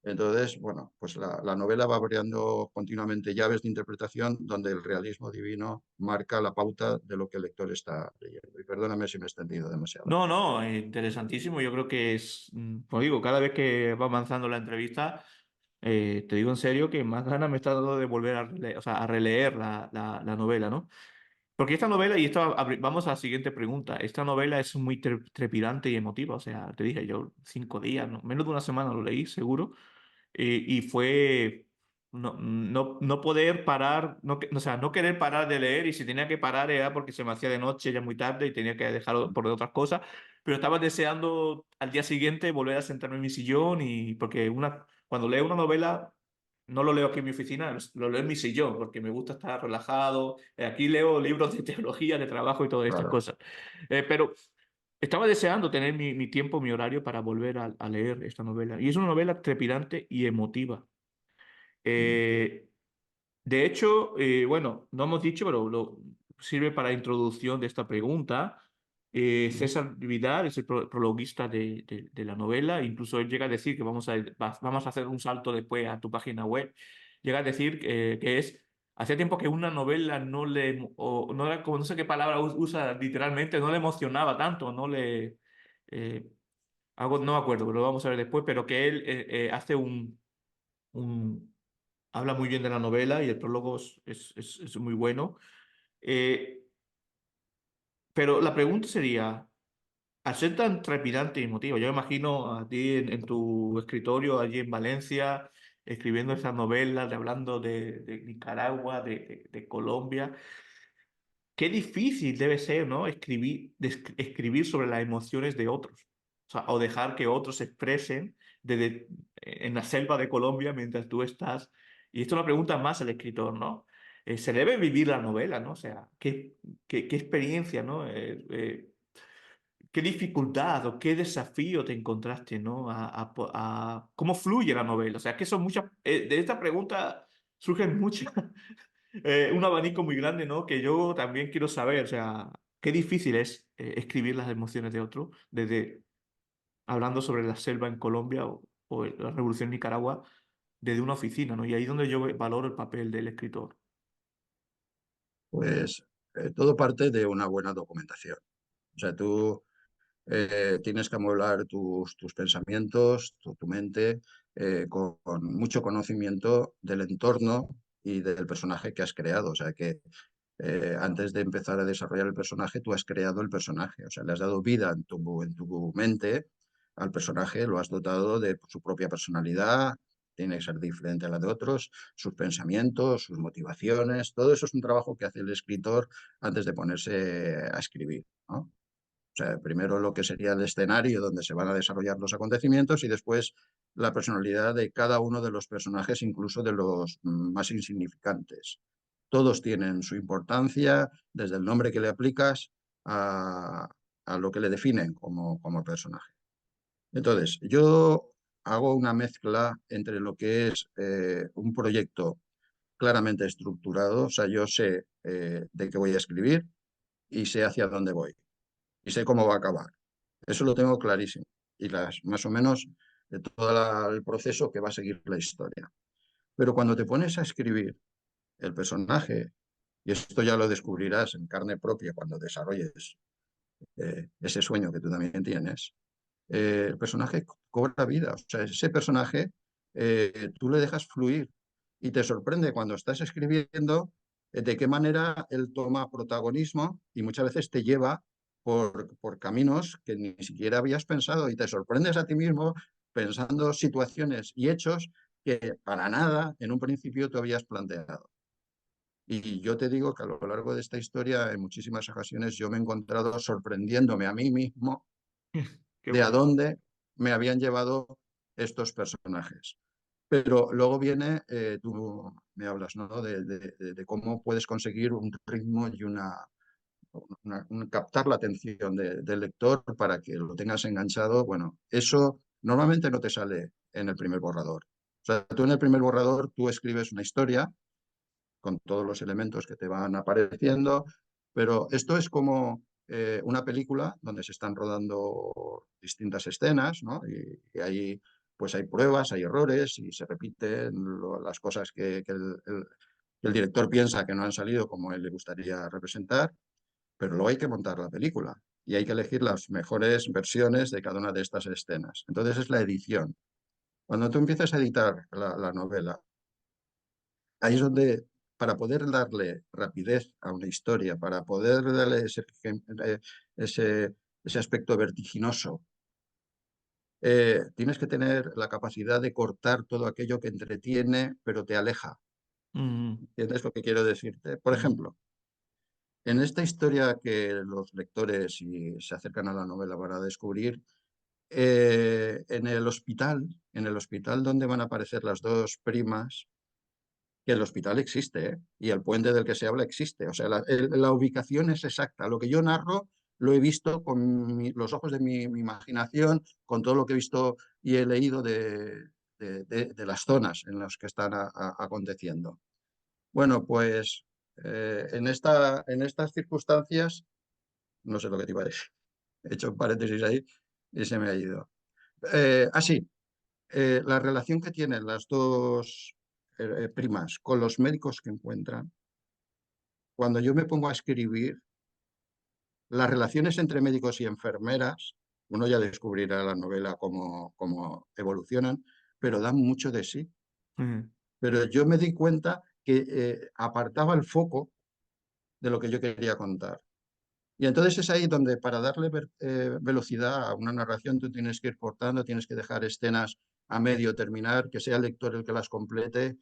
Entonces, bueno, pues la novela va abriendo continuamente llaves de interpretación donde el realismo divino marca la pauta de lo que el lector está leyendo. Y perdóname si me he extendido demasiado. No, no, interesantísimo. Yo creo que es, como digo, cada vez que va avanzando la entrevista, te digo en serio que más ganas me está dando de volver a releer, o sea, a releer la novela, ¿no? Porque esta novela, y esto, vamos a la siguiente pregunta, esta novela es muy trepidante y emotiva, o sea, te dije, yo 5 días, menos de una semana lo leí, seguro, y fue no poder parar, o sea, no querer parar de leer, y si tenía que parar era porque se me hacía de noche ya muy tarde y tenía que dejarlo por otras cosas, pero estaba deseando al día siguiente volver a sentarme en mi sillón, y porque cuando leo una novela no lo leo aquí en mi oficina, lo leo en mi sillón porque me gusta estar relajado. Aquí leo libros de teología, de trabajo y todas estas Claro. cosas. Pero estaba deseando tener mi tiempo, mi horario para volver a leer esta novela. Y es una novela trepidante y emotiva. Eh, de hecho, bueno, no hemos dicho, pero sirve para introducción de esta pregunta. César Vidal es el prologuista de la novela. Incluso él llega a decir que vamos a hacer un salto después a tu página web. Llega a decir que hacía tiempo que una novela o no era como, no sé qué palabra usa literalmente, no le emocionaba tanto, eh, no me acuerdo, pero lo vamos a ver después, pero que él hace un habla muy bien de la novela y el prólogo es muy bueno. Eh, pero la pregunta sería, al ser tan trepidante y emotivo, yo me imagino a ti en tu escritorio allí en Valencia, escribiendo esas novelas, hablando de Nicaragua, de Colombia. Qué difícil debe ser, ¿no? Escribir sobre las emociones de otros. O sea, o dejar que otros se expresen en la selva de Colombia mientras tú estás. Y esto es una pregunta más al escritor, ¿no? Se debe vivir la novela, ¿no? O sea, qué experiencia, ¿no? ¿Qué dificultad o qué desafío te encontraste, ¿no? ¿Cómo fluye la novela? O sea, que son muchas. De esta pregunta surgen muchas. Un abanico muy grande, ¿no? Que yo también quiero saber, o sea, qué difícil es escribir las emociones de otro, desde hablando sobre la selva en Colombia o la revolución en Nicaragua, desde una oficina, ¿no? Y ahí es donde yo valoro el papel del escritor. Pues todo parte de una buena documentación. O sea, tú tienes que amueblar tus pensamientos, tu mente, con mucho conocimiento del entorno y del personaje que has creado. O sea que antes de empezar a desarrollar el personaje, tú has creado el personaje. O sea, le has dado vida en tu mente al personaje, lo has dotado de su propia personalidad, tiene que ser diferente a la de otros, sus pensamientos, sus motivaciones. Todo eso es un trabajo que hace el escritor antes de ponerse a escribir, ¿no? O sea, primero lo que sería el escenario donde se van a desarrollar los acontecimientos y después la personalidad de cada uno de los personajes, incluso de los más insignificantes. Todos tienen su importancia, desde el nombre que le aplicas a, a lo que le define como personaje. Entonces, yo hago una mezcla entre lo que es un proyecto claramente estructurado, o sea, yo sé de qué voy a escribir y sé hacia dónde voy y sé cómo va a acabar. Eso lo tengo clarísimo. Y más o menos de todo el proceso que va a seguir la historia. Pero cuando te pones a escribir el personaje, y esto ya lo descubrirás en carne propia cuando desarrolles ese sueño que tú también tienes, el personaje cobra vida. O sea, ese personaje tú le dejas fluir y te sorprende cuando estás escribiendo de qué manera él toma protagonismo y muchas veces te lleva por caminos que ni siquiera habías pensado y te sorprendes a ti mismo pensando situaciones y hechos que para nada en un principio tú habías planteado. Y yo te digo que a lo largo de esta historia, en muchísimas ocasiones, yo me he encontrado sorprendiéndome a mí mismo Qué de a bonito. dónde me habían llevado estos personajes. Pero luego viene, tú me hablas, ¿no? De cómo puedes conseguir un ritmo y captar la atención del lector para que lo tengas enganchado. Bueno, eso normalmente no te sale en el primer borrador. O sea, tú en el primer borrador tú escribes una historia con todos los elementos que te van apareciendo, pero esto es como una película donde se están rodando distintas escenas, ¿no? Y ahí pues hay pruebas, hay errores y se repiten las cosas que el director piensa que no han salido como él le gustaría representar, pero luego hay que montar la película y hay que elegir las mejores versiones de cada una de estas escenas. Entonces es la edición. Cuando tú empiezas a editar la novela, ahí es donde, para poder darle rapidez a una historia, para poder darle ese, ese aspecto vertiginoso, tienes que tener la capacidad de cortar todo aquello que entretiene, pero te aleja. Mm, ¿Entiendes lo que quiero decirte? Por mm, ejemplo, en esta historia que los lectores se acercan a la novela para descubrir, en el hospital donde van a aparecer las dos primas, que el hospital existe, ¿eh? Y el puente del que se habla existe. O sea, la ubicación es exacta. Lo que yo narro lo he visto con los ojos de mi imaginación, con todo lo que he visto y he leído de las zonas en las que están aconteciendo. Bueno, pues en estas circunstancias, no sé lo que te iba a decir. He hecho un paréntesis ahí y se me ha ido. Así, la relación que tienen las dos primas con los médicos que encuentran, cuando yo me pongo a escribir, las relaciones entre médicos y enfermeras, uno ya descubrirá la novela cómo evolucionan, pero dan mucho de sí. mm. Pero yo me di cuenta que apartaba el foco de lo que yo quería contar. Y entonces es ahí donde para darle velocidad a una narración tú tienes que ir cortando, tienes que dejar escenas a medio terminar, que sea el lector el que las complete.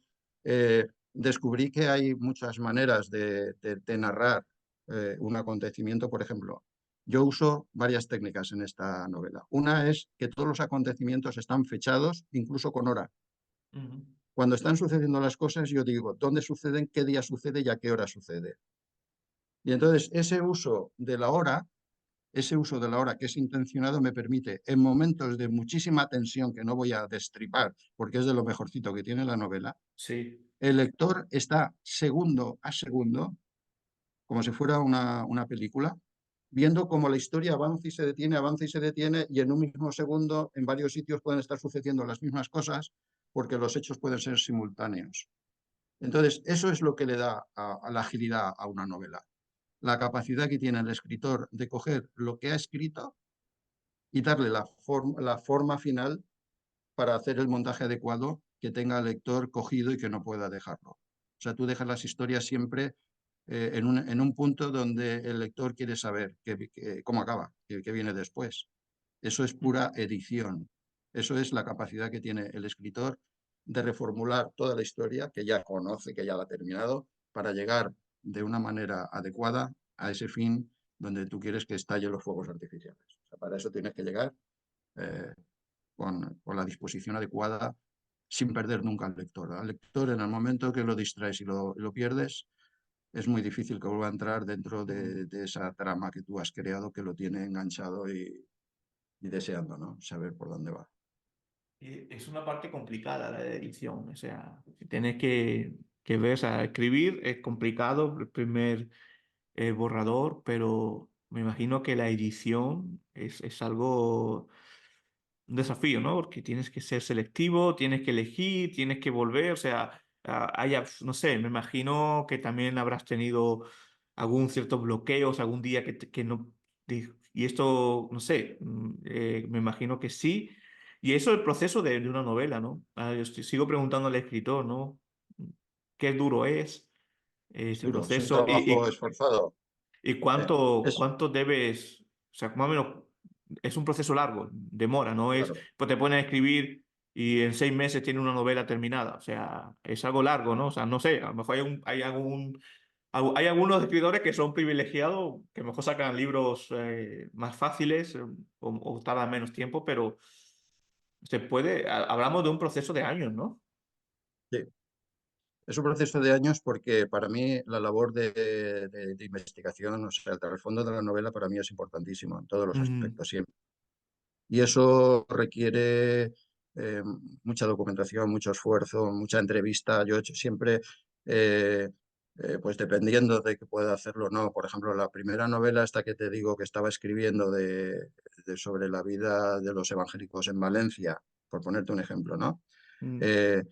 Descubrí que hay muchas maneras de narrar un acontecimiento. Por ejemplo, yo uso varias técnicas en esta novela. Una es que todos los acontecimientos están fechados, incluso con hora. Ujú. Cuando están sucediendo las cosas, yo digo dónde suceden, qué día sucede y a qué hora sucede. Y entonces ese uso de la hora que es intencionado me permite, en momentos de muchísima tensión que no voy a destripar, porque es de lo mejorcito que tiene la novela, Sí. el lector está segundo a segundo, como si fuera una película, viendo cómo la historia avanza y se detiene, y en un mismo segundo, en varios sitios pueden estar sucediendo las mismas cosas, porque los hechos pueden ser simultáneos. Entonces, eso es lo que le da a la agilidad a una novela. La capacidad que tiene el escritor de coger lo que ha escrito y darle la forma final para hacer el montaje adecuado que tenga el lector cogido y que no pueda dejarlo. sea, tú dejas las historias siempre en un punto donde el lector quiere saber cómo acaba, qué viene después. Eso es pura edición. Eso es la capacidad que tiene el escritor de reformular toda la historia que ya conoce, que ya la ha terminado, para llegar de una manera adecuada a ese fin donde tú quieres que estallen los fuegos artificiales. O sea, para eso tienes que llegar eh, con la disposición adecuada sin perder nunca al lector. Al lector, en el momento que lo distraes y lo pierdes, es muy difícil que vuelva a entrar dentro Mm. de esa trama que tú has creado, que lo tiene enganchado y deseando, ¿no? Saber por dónde va. Y es una parte complicada la de edición, o sea, tienes que ver, o sea, escribir es complicado, el primer borrador, pero me imagino que la edición es algo, un desafío, ¿no? Porque tienes que ser selectivo, tienes que elegir, tienes que volver, o sea, no sé, me imagino que también habrás tenido algún ciertos bloqueos, algún día que no, y esto, no sé, me imagino que sí. Y eso es el proceso de una novela, ¿no? Yo sigo preguntando al escritor, ¿no? ¿Qué duro es Es ese duro, es un proceso? trabajo esforzado. ¿Y Eh, es, cuánto debes, o sea, más o menos, es un proceso largo, demora, no es, claro, pues te pones a escribir y en 6 meses tiene una novela terminada, o sea, es algo largo, ¿no? O sea, no sé, a lo mejor hay algunos escritores que son privilegiados, que a lo mejor sacan libros más fáciles o tardan menos tiempo, pero se puede, hablamos de un proceso de años, ¿no? sí. Es un proceso de años porque para mí la labor de investigación, o sea, el trasfondo de la novela para mí es importantísimo en todos los Mm, aspectos siempre. Y eso requiere eh, mucha documentación, mucho esfuerzo, mucha entrevista. Yo he hecho siempre, eh, pues dependiendo de que pueda hacerlo o no. Por ejemplo, la primera novela, esta que te digo que estaba escribiendo sobre la vida de los evangélicos en Valencia, por ponerte un ejemplo, ¿no? mm, Eh,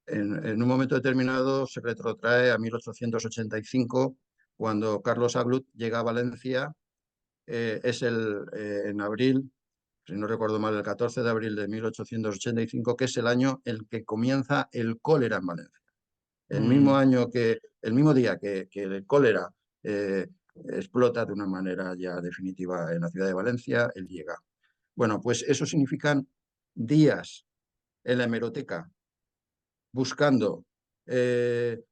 en un momento determinado se retrotrae a 1885, cuando Carlos Aglut llega a Valencia, en abril, si no recuerdo mal, el 14 de abril de 1885, que es el año en el que comienza el cólera en Valencia. mm, El mismo día que el cólera eh, explota de una manera ya definitiva en la ciudad de Valencia, él llega. Bueno, pues eso significan días en la hemeroteca buscando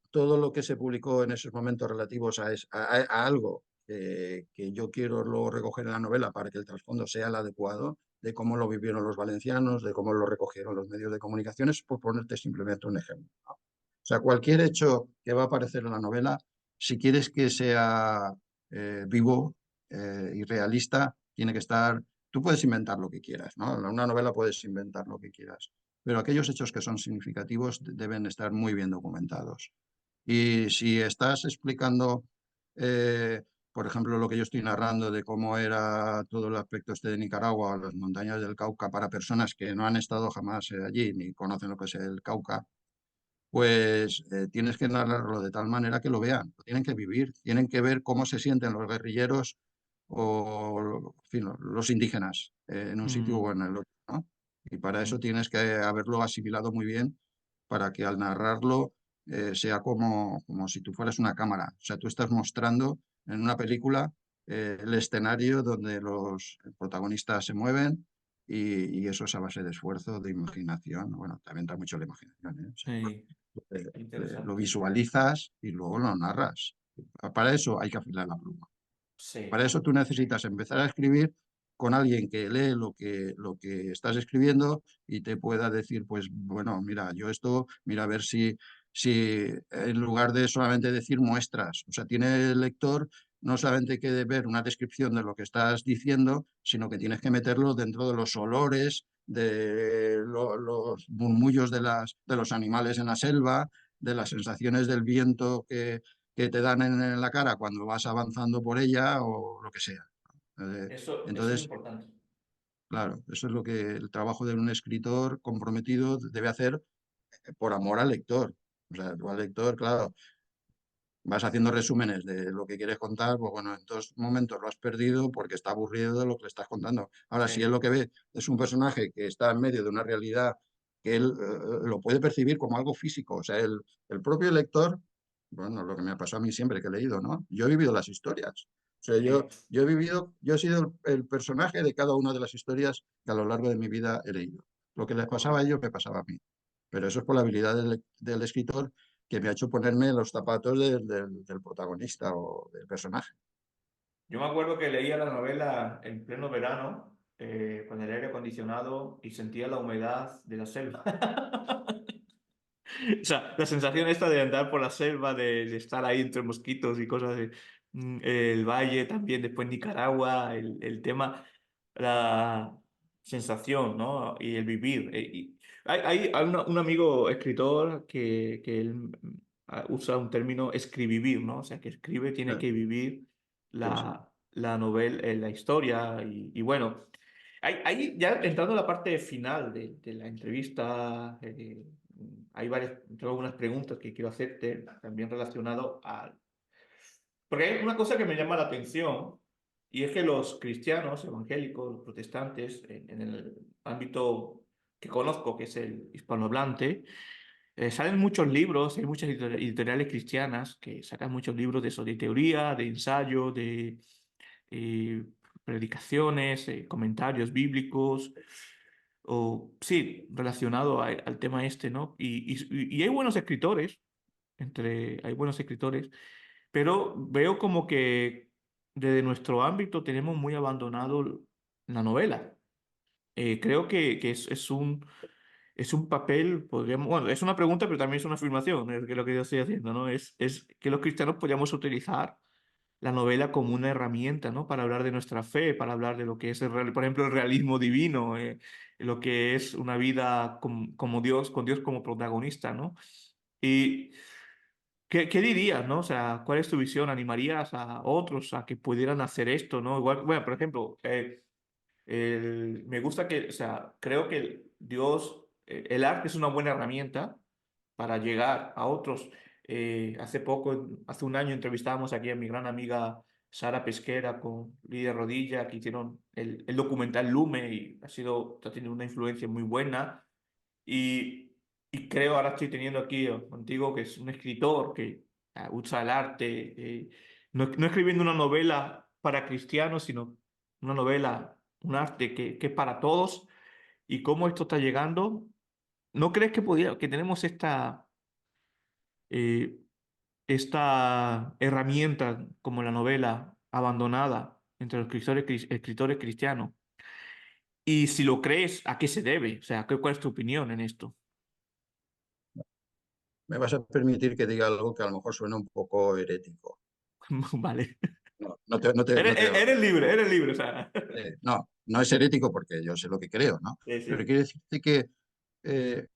todo lo que se publicó en esos momentos relativos a algo que yo quiero luego recoger en la novela para que el trasfondo sea el adecuado, de cómo lo vivieron los valencianos, de cómo lo recogieron los medios de comunicaciones, por ponerte simplemente un ejemplo. ¿No? O sea, cualquier hecho que va a aparecer en la novela, si quieres que sea vivo y realista, tiene que estar. Tú puedes inventar lo que quieras, ¿no? En una novela puedes inventar lo que quieras, pero aquellos hechos que son significativos deben estar muy bien documentados. Y si estás explicando, eh, por ejemplo, lo que yo estoy narrando de cómo era todo el aspecto este de Nicaragua, las montañas del Cauca, para personas que no han estado jamás allí ni conocen lo que es el Cauca, pues tienes que narrarlo de tal manera que lo vean, lo tienen que vivir, tienen que ver cómo se sienten los guerrilleros o en fin, los indígenas en un sitio o mm. en el otro, ¿no? Y para eso Mm. tienes que haberlo asimilado muy bien para que al narrarlo sea como si tú fueras una cámara. O sea, tú estás mostrando en una película el escenario donde los protagonistas se mueven y eso es a base de esfuerzo, de imaginación. Bueno, también da mucho la imaginación, ¿eh? O sea, Sí, lo interesante. visualizas y luego lo narras. Para eso hay que afilar la pluma. Para Sí. eso tú necesitas empezar a escribir con alguien que lee lo que estás escribiendo y te pueda decir, pues bueno, mira, yo esto, mira, a ver si en lugar de solamente decir muestras, o sea, tiene el lector no solamente que ver una descripción de lo que estás diciendo, sino que tienes que meterlo dentro de los olores, de los murmullos de los animales en la selva, de las sensaciones del viento que te dan en la cara cuando vas avanzando por ella o lo que sea. Eh, Eso es entonces, importante. claro, eso es lo que el trabajo de un escritor comprometido debe hacer por amor al lector. O sea, tú al lector, claro, vas haciendo resúmenes de lo que quieres contar, pues bueno, en dos momentos lo has perdido porque está aburrido de lo que le estás contando. Ahora, si él Sí. lo que ve es un personaje que está en medio de una realidad que él lo puede percibir como algo físico, o sea, el propio lector bueno, lo que me ha pasado a mí siempre que he leído, ¿no? Yo he vivido las historias. O sea, Sí. yo he vivido, yo he sido el personaje de cada una de las historias que a lo largo de mi vida he leído. Lo que les pasaba a Correcto. ellos me pasaba a mí. Pero eso es por la habilidad del escritor que me ha hecho ponerme en los zapatos del protagonista o del personaje. Yo me acuerdo que leía la novela en pleno verano, con el aire acondicionado y sentía la humedad de la selva. O sea, la sensación esta de andar por la selva, de estar ahí entre mosquitos y cosas, el valle también, después Nicaragua, el tema, la sensación, ¿no? Y el vivir. Hay un amigo escritor que él usa un término escribir, ¿no? O sea, que escribe, tiene Eh, que vivir Sí, sí. la novela, la historia y bueno. Ahí ya entrando a la parte final de la entrevista, tengo algunas preguntas que quiero hacerte, también relacionado a... Porque hay una cosa que me llama la atención, y es que los cristianos, evangélicos, los protestantes, en el ámbito que conozco, que es el hispanohablante, salen muchos libros, hay muchas editoriales cristianas que sacan muchos libros de eso, de teoría, de ensayo, de eh, predicaciones, comentarios bíblicos, o sí, relacionado al tema este, ¿no? Y hay buenos escritores, hay buenos escritores, pero veo como que desde nuestro ámbito tenemos muy abandonado la novela. Creo que es un papel, podríamos, bueno, es una pregunta, pero también es una afirmación, que lo que yo estoy haciendo, ¿no? Es que los cristianos podríamos utilizar la novela como una herramienta, ¿no? Para hablar de nuestra fe, para hablar de lo que es, por ejemplo, el realismo divino, lo que es una vida como Dios, con Dios como protagonista, ¿no? Y ¿qué dirías, ¿no? O sea, ¿cuál es tu visión? ¿Animarías a otros a que pudieran hacer esto, ¿no? Igual, bueno, por ejemplo, me gusta que, o sea, creo que Dios, el arte es una buena herramienta para llegar a otros. Hace poco, hace un año, entrevistábamos aquí a mi gran amiga Sara Pesquera con Lidia Rodilla, que hicieron el documental Lume y ha tenido una influencia muy buena. Y creo, ahora estoy teniendo aquí contigo, que es un escritor que usa el arte, no escribiendo una novela para cristianos, sino una novela, un arte que es para todos. ¿Y cómo esto está llegando? ¿No crees que tenemos eh, esta herramienta como la novela abandonada entre los escritores cristianos? Y si lo crees, ¿a qué se debe? O sea, ¿cuál es tu opinión en esto? Me vas a permitir que diga algo que a lo mejor suena un poco herético. Vale. No, no te Eres libre, o sea. no, no es herético porque yo sé lo que creo, ¿no? Sí, Pero sí. quiero decirte que eh,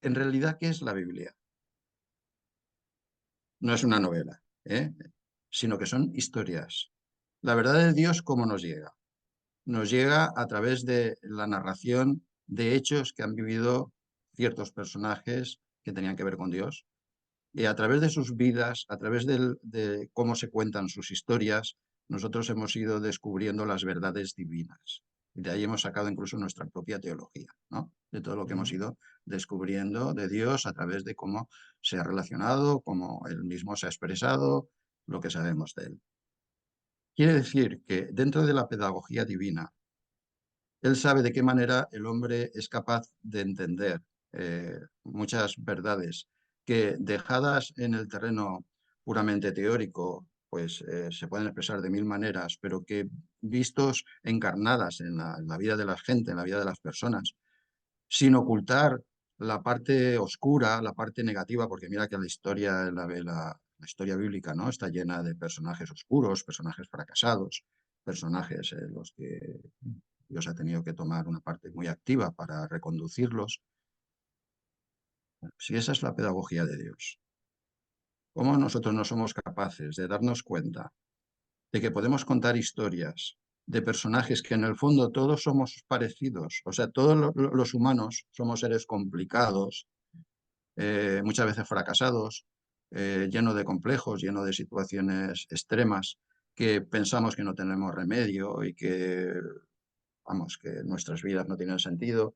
en realidad, ¿qué es la Biblia? No es una novela, ¿eh? Sino que son historias. La verdad de Dios, ¿cómo nos llega? Nos llega a través de la narración de hechos que han vivido ciertos personajes que tenían que ver con Dios. Y a través de sus vidas, a través de cómo se cuentan sus historias, nosotros hemos ido descubriendo las verdades divinas. Y de ahí hemos sacado incluso nuestra propia teología, ¿no? De todo lo que hemos Ujú. ido descubriendo de Dios a través de cómo se ha relacionado, cómo él mismo se ha expresado, lo que sabemos de él. Quiere decir que dentro de la pedagogía divina, él sabe de qué manera el hombre es capaz de entender muchas verdades que dejadas en el terreno puramente teórico, pues se pueden expresar de mil maneras, pero que vistos encarnadas en la vida de la gente, en la vida de las personas, sin ocultar la parte oscura, la parte negativa, porque mira que la historia, la historia bíblica, ¿no? Está llena de personajes oscuros, personajes fracasados, personajes en los que Dios ha tenido que tomar una parte muy activa para reconducirlos. Si esa es la pedagogía de Dios, ¿cómo nosotros no somos capaces de darnos cuenta de que podemos contar historias de personajes que en el fondo todos somos parecidos? O sea, todos los humanos somos seres complicados, muchas veces fracasados, llenos de complejos, llenos de situaciones extremas que pensamos que no tenemos remedio y que, vamos, que nuestras vidas no tienen sentido.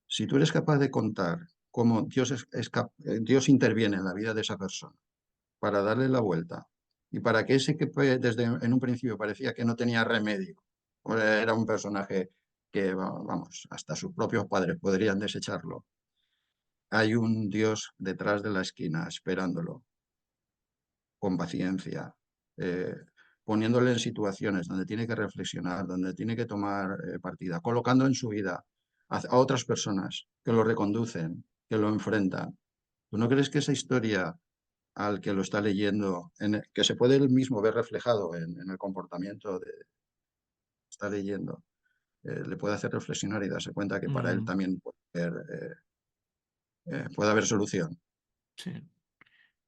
Si tú eres capaz de contar cómo Dios interviene en la vida de esa persona para darle la vuelta y para que ese que desde en un principio parecía que no tenía remedio, o era un personaje que, vamos, hasta sus propios padres podrían desecharlo. Hay un Dios detrás de la esquina esperándolo con paciencia, eh, poniéndole en situaciones donde tiene que reflexionar, donde tiene que tomar partida, colocando en su vida a otras personas que lo reconducen, que lo enfrentan. ¿Tú no crees que esa historia al que lo está leyendo, que se puede él mismo ver reflejado en el comportamiento de está leyendo, le puede hacer reflexionar y darse cuenta que para él Mm, también puede haber solución? sí, sí,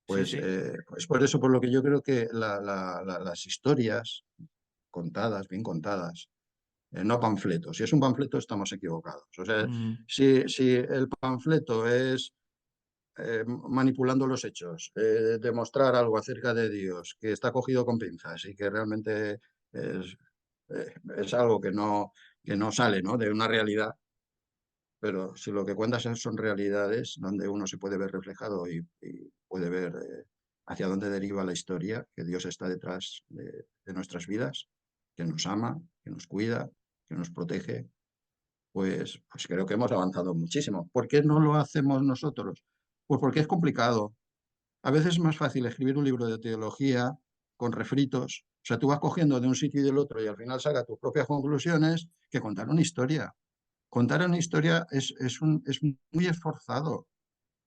Pues, sí. pues por eso, por lo que yo creo que las historias contadas, bien contadas, no panfletos. Si es un panfleto, estamos equivocados. O sea, Mm, si el panfleto es manipulando los hechos, demostrar algo acerca de Dios que está cogido con pinzas y que realmente es, es algo que no sale, ¿no?, de una realidad, pero si lo que cuentas son realidades donde uno se puede ver reflejado y puede ver hacia dónde deriva la historia, que Dios está detrás de nuestras vidas, que nos ama, que nos cuida, que nos protege, pues creo que hemos avanzado muchísimo. ¿Por qué no lo hacemos nosotros? Pues porque es complicado. A veces es más fácil escribir un libro de teología con refritos. O sea, tú vas cogiendo de un sitio y del otro y al final sacas tus propias conclusiones que contar una historia. Contar una historia es muy esforzado,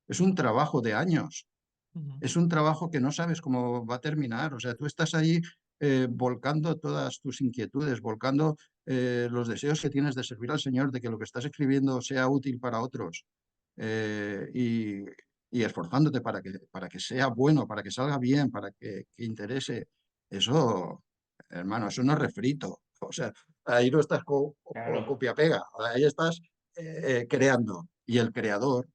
es un trabajo de años, ujú, es un trabajo que no sabes cómo va a terminar. O sea, tú estás ahí volcando todas tus inquietudes, volcando los deseos que tienes de servir al Señor, de que lo que estás escribiendo sea útil para otros eh, y, y esforzándote para que sea bueno, para que salga bien, para que interese. Eso, hermano, eso no es refrito. O sea, ahí no estás claro. copia-pega, ahí estás creando. Y el creador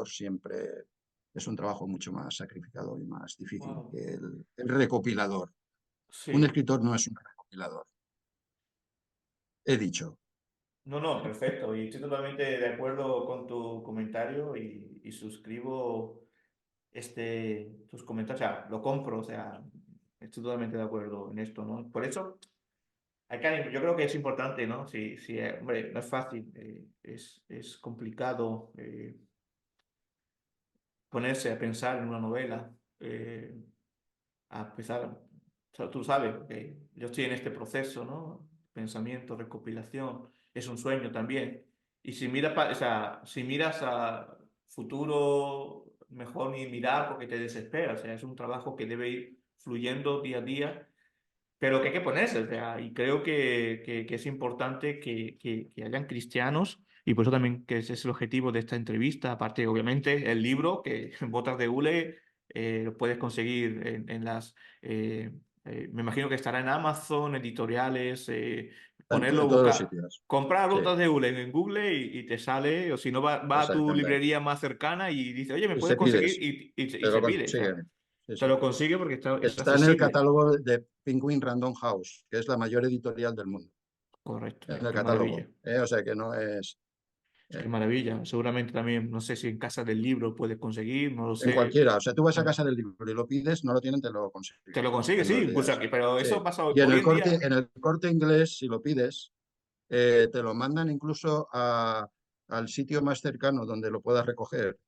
siempre es un trabajo mucho más sacrificado y más difícil Wow. que el recopilador. Un Sí. escritor no es un recopilador. He dicho. No, no, perfecto. Y estoy totalmente de acuerdo con tu comentario y suscribo tus comentarios. O sea, lo compro, o sea, estoy totalmente de acuerdo en esto, ¿no? Por eso, yo creo que es importante, ¿no? Hombre, no es fácil, es complicado ponerse a pensar en una novela, a pesar, o sea, tú sabes que yo estoy en este proceso, ¿no? Pensamiento, recopilación, es un sueño también. Y si miras, o sea, si miras a futuro, mejor ni mirar porque te desesperas. O sea, es un trabajo que debe ir fluyendo día a día, pero que hay que ponerse. O sea, y creo que es importante que hayan cristianos. Y por eso también que ese es el objetivo de esta entrevista. Aparte, obviamente, el libro que Botas de Hule lo puedes conseguir en eh, me imagino que estará en Amazon, editoriales, ponerlo, En todos los buscar, sitios. comprar Sí, Botas de Hule en Google y te sale, o si no, va a tu exactamente. librería más cercana y dice, oye, ¿me Y puedes se conseguir? pides, Y te lo se pide, o sea, consiguen. Sí, te sí. lo consigue porque es Está en el accesible. catálogo de Penguin Random House, que es la mayor editorial del mundo. Correcto, En el qué maravilla. catálogo. O sea que no es. Qué eh, maravilla. Seguramente también, no sé si en casa del libro puedes conseguir, no lo en sé. cualquiera. O sea, tú vas a casa del libro y lo pides, no lo tienen, te lo Te consiguen lo consigue, en sí, 2 días. incluso aquí, pero Sí. eso pasa Y hoy en día. en el corte inglés, si lo pides, te lo mandan incluso al sitio más cercano donde lo puedas recoger.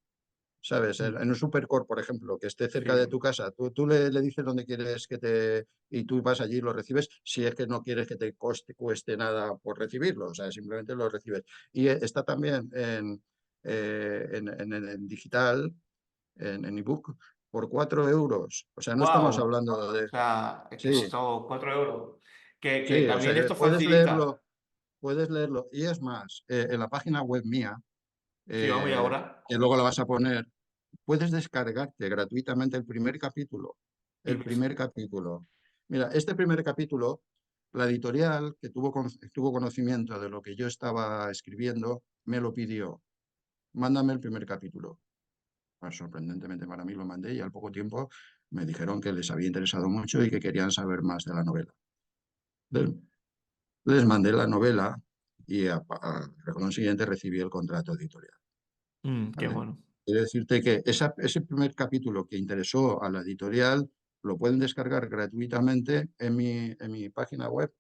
¿Sabes? En Mm, un Supercore, por ejemplo, que esté cerca de sí, tu casa, tú le dices dónde quieres que te... y tú vas allí y lo recibes, si es que no quieres que te cueste nada por recibirlo, o sea, simplemente lo recibes. Y está también en digital, en ebook, por 4 euros. O sea, no estamos wow. hablando O de... sea, es que Sí, esto, 4 euros. Que sí, o sea, también que esto facilita. puedes leerlo. Y es más, en la página web mía, Sí, vamos y eh, ahora. que luego la vas a poner, puedes descargarte gratuitamente el primer capítulo. Y El primer capítulo. Mira, este primer capítulo, la editorial que tuvo conocimiento de lo que yo estaba escribiendo, me lo pidió. Mándame el primer capítulo. Pues, sorprendentemente para mí lo mandé y al poco tiempo me dijeron que les había interesado mucho y que querían saber más de la novela. Les, les mandé la novela y al siguiente recibí el contrato editorial. Qué ¿vale? bueno. Quiero decirte que ese primer capítulo que interesó a la editorial lo pueden descargar gratuitamente en mi página web,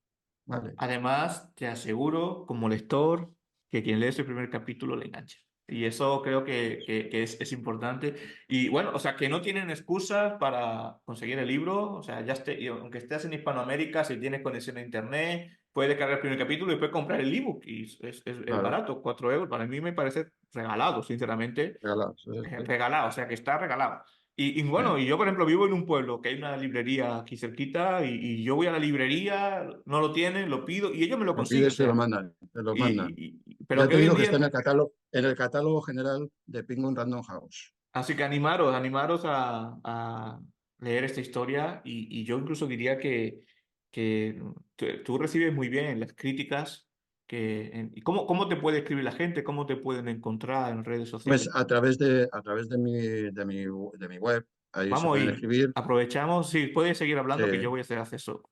¿vale? Además, te aseguro, como lector, que quien lee ese primer capítulo le engancha. Y eso creo que es importante. Y bueno, o sea, que no tienen excusas para conseguir el libro. O sea, y aunque estés en Hispanoamérica, si tienes conexión a Internet, puedes descargar el primer capítulo y puedes comprar el ebook. Y es Claro, barato, 4 euros. Para mí me parece regalado, sinceramente. regalados, sí, sí, Regalado, o sea, que está regalado. Y sí. bueno, y yo, por ejemplo, vivo en un pueblo que hay una librería aquí cerquita y yo voy a la librería, no lo tienen, lo pido y ellos me lo Lo consiguen, o pides, te lo sea, mandan, te lo mandan. pero Ya que te hoy en digo que está día, en el catálogo general de Penguin Random House. así que animaros a leer esta historia y yo incluso diría que tú recibes muy bien las críticas ¿y cómo te puede escribir la gente? ¿Cómo te pueden encontrar en redes Pues sociales? a través de mi web, ahí se Vamos pueden y escribir. aprovechamos, sí, puedes seguir hablando que yo Sí. voy a hacer acceso.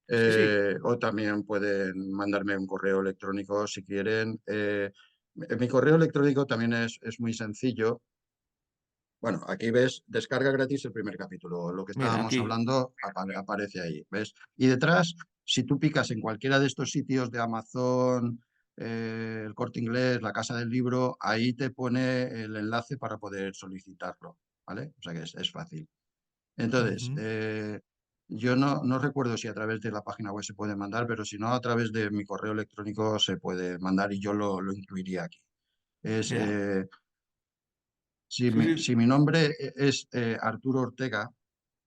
Sí, sí. O también pueden mandarme un correo electrónico si quieren. Mi correo electrónico también es muy sencillo. Bueno, aquí ves, descarga gratis el primer capítulo. Lo que Mira, estábamos aquí. hablando aparece ahí, ¿ves? Y detrás, si tú picas en cualquiera de estos sitios de Amazon, el Corte Inglés, la Casa del Libro, ahí te pone el enlace para poder solicitarlo, ¿vale? O sea que es fácil. Entonces, Ujú. yo no recuerdo si a través de la página web se puede mandar, pero si no, a través de mi correo electrónico se puede mandar y yo lo incluiría aquí. Es, Mira. Sí, si sí. mi nombre es Arturo Ortega,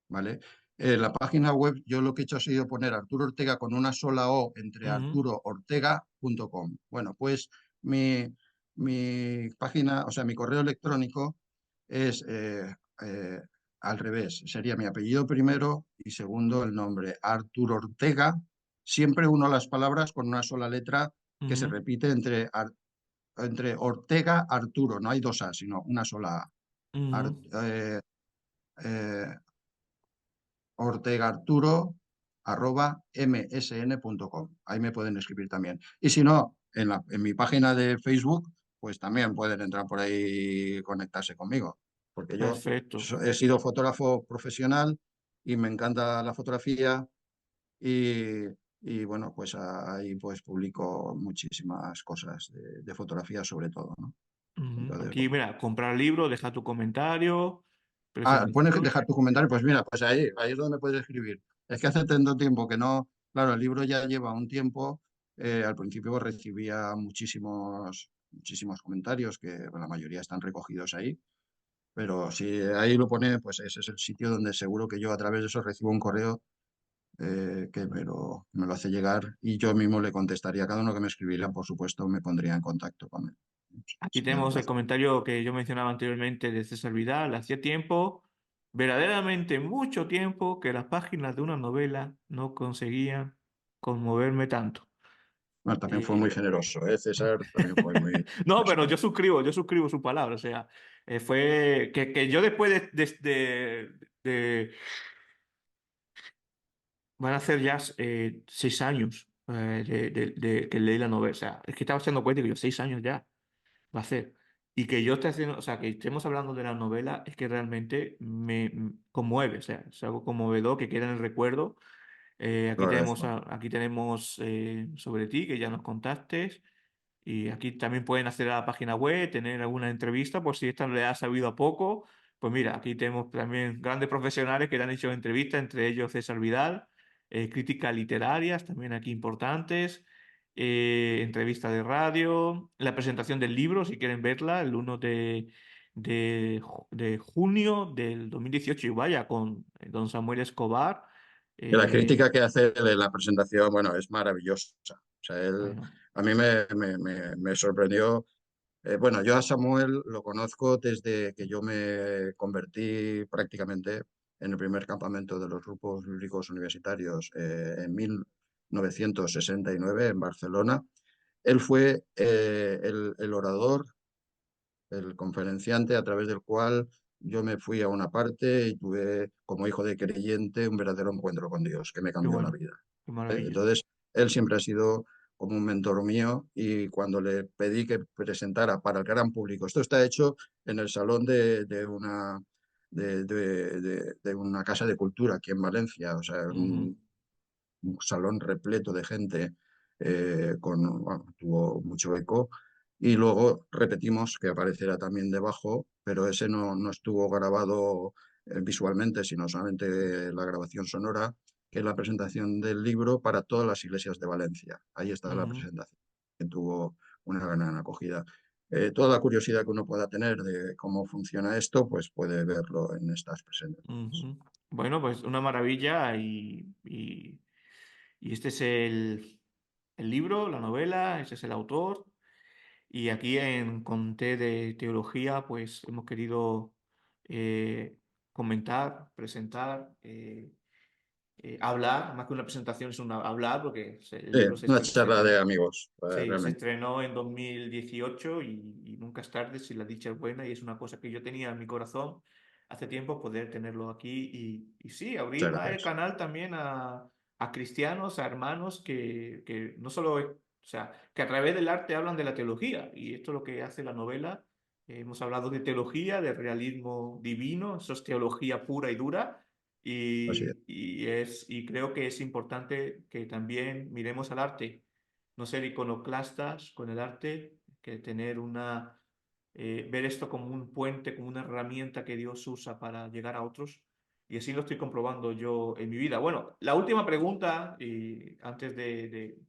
¿vale? La página web yo lo que he hecho ha sido poner Arturo Ortega con una sola O entre Ujú, arturoortega.com. Bueno, pues mi, mi página, o sea, mi correo electrónico es eh, al revés. Sería mi apellido primero y segundo el nombre. Arturo Ortega, siempre uno las palabras con una sola letra que se ujú, repite entre Ortega, Arturo. No hay dos A, sino una sola A. Ar- ujú. eh, eh, ortegaarturo@msn.com. Ahí me pueden escribir también. Y si no, en mi página de Facebook, pues también pueden entrar por ahí y conectarse conmigo. Porque yo Perfecto. he sido fotógrafo profesional y me encanta la fotografía y, y bueno, pues ahí pues publico muchísimas cosas de fotografía sobre todo, ¿no? Ujú. Entonces, Aquí, bueno. mira, comprar libro, deja tu comentario, precio Ah, pones vencedor. dejar tu comentario, pues mira, pues ahí es donde me puedes escribir. Es que hace tanto tiempo que no, claro, el libro ya lleva un tiempo. Al principio recibía muchísimos comentarios, que bueno, la mayoría están recogidos ahí, pero si ahí lo pone, pues ese es el sitio donde seguro que yo a través de eso recibo un correo que me lo hace llegar y yo mismo le contestaría a cada uno que me escribiera, por supuesto, me pondría en contacto con él. Aquí Sería un tenemos el placer. comentario que yo mencionaba anteriormente de César Vidal. Hacía tiempo, verdaderamente mucho tiempo, que las páginas de una novela no conseguían conmoverme tanto. Bueno, también fue muy Eh, generoso, ¿eh? César también fue muy No, pero generoso. yo suscribo su palabra. O sea, fue que yo después van a ser ya 6 años de que leí la novela. O sea, es que estaba haciendo cuenta que yo 6 años ya va a ser. Y que yo esté haciendo, o sea, que estemos hablando de la novela es que realmente me conmueve. O sea, es algo conmovedor que queda en el recuerdo. Lo agradezco. Aquí tenemos sobre ti, que ya nos contaste. Y aquí también pueden acceder a la página web, tener alguna entrevista, por si esta le ha sabido a poco. Pues mira, aquí tenemos también grandes profesionales que le han hecho entrevistas, entre ellos César Vidal, críticas literarias, también aquí importantes, entrevista de radio, la presentación del libro, si quieren verla, el 1 de junio del 2018, y vaya, con don Samuel Escobar. Que la eh, crítica que hace de la presentación, bueno, es maravillosa. O sea, él bueno, a mí me sorprendió. Bueno, yo a Samuel lo conozco desde que yo me convertí prácticamente en el primer campamento de los grupos bíblicos universitarios en 1969 en Barcelona. Él fue el orador, el conferenciante a través del cual yo me fui a una parte y tuve como hijo de creyente un verdadero encuentro con Dios que me qué cambió la bueno, vida. qué maravilla. Entonces, él siempre ha sido como un mentor mío, y cuando le pedí que presentara para el gran público, esto está hecho en el salón de una casa de cultura aquí en Valencia, o sea, Ujú, un salón repleto de gente, bueno, tuvo mucho eco. Y luego repetimos que apareciera también debajo, pero ese no estuvo grabado visualmente, sino solamente la grabación sonora, que es la presentación del libro para todas las iglesias de Valencia. Ahí está la ujú, presentación, que tuvo una gran acogida. Toda la curiosidad que uno pueda tener de cómo funciona esto, pues puede verlo en estas presentaciones. ujú. Bueno, pues una maravilla y este es el libro, la novela, ese es el autor. Y aquí en Conté de Teología, pues hemos querido eh, comentar, presentar, hablar, más que una presentación es hablar, porque el Sí, libro una charla de amigos, sí, se realmente. estrenó en 2018 y nunca es tarde si la dicha es buena y es una cosa que yo tenía en mi corazón hace tiempo poder tenerlo aquí y sí, abrir Muchas más el gracias. canal también a cristianos, a hermanos que no solo, o sea, que a través del arte hablan de la teología y esto es lo que hace la novela. Hemos hablado de teología, de realismo divino, eso es teología pura y dura. Así es. Y creo que es importante que también miremos al arte, no ser iconoclastas con el arte, que tener ver esto como un puente, como una herramienta que Dios usa para llegar a otros. Y así lo estoy comprobando yo en mi vida. Bueno, la última pregunta, y antes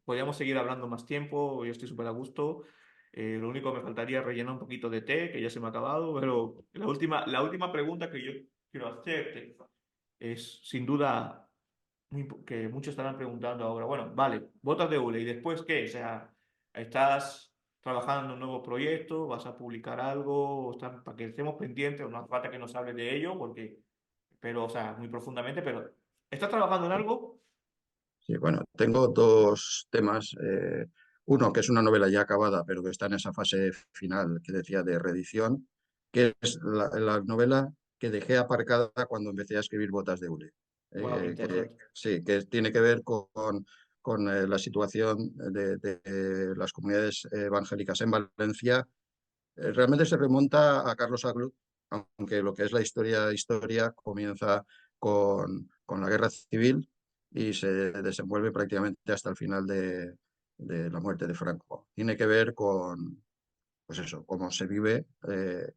podríamos seguir hablando más tiempo, yo estoy súper a gusto. Lo único que me faltaría es rellenar un poquito de té, que ya se me ha acabado, pero la última pregunta que yo quiero hacerte es, sin duda, que muchos estarán preguntando ahora, bueno, vale, botas de hule, ¿y después qué? O sea, ¿estás trabajando en un nuevo proyecto? ¿Vas a publicar algo? Para que estemos pendientes, no hace falta que nos hables de ello, pero, o sea, muy profundamente, pero ¿estás trabajando en algo? Sí, bueno, tengo dos temas. Uno, que es una novela ya acabada, pero que está en esa fase final que decía de reedición, que es la novela que dejé aparcada cuando empecé a escribir Botas de Hule. Wow, qué Que interesante. sí, que tiene que ver con la situación de las comunidades evangélicas en Valencia. Realmente se remonta a Carlos Aglú, aunque lo que es la historia comienza con la guerra civil y se desenvuelve prácticamente hasta el final de la muerte de Franco. Tiene que ver con, pues eso, cómo se vive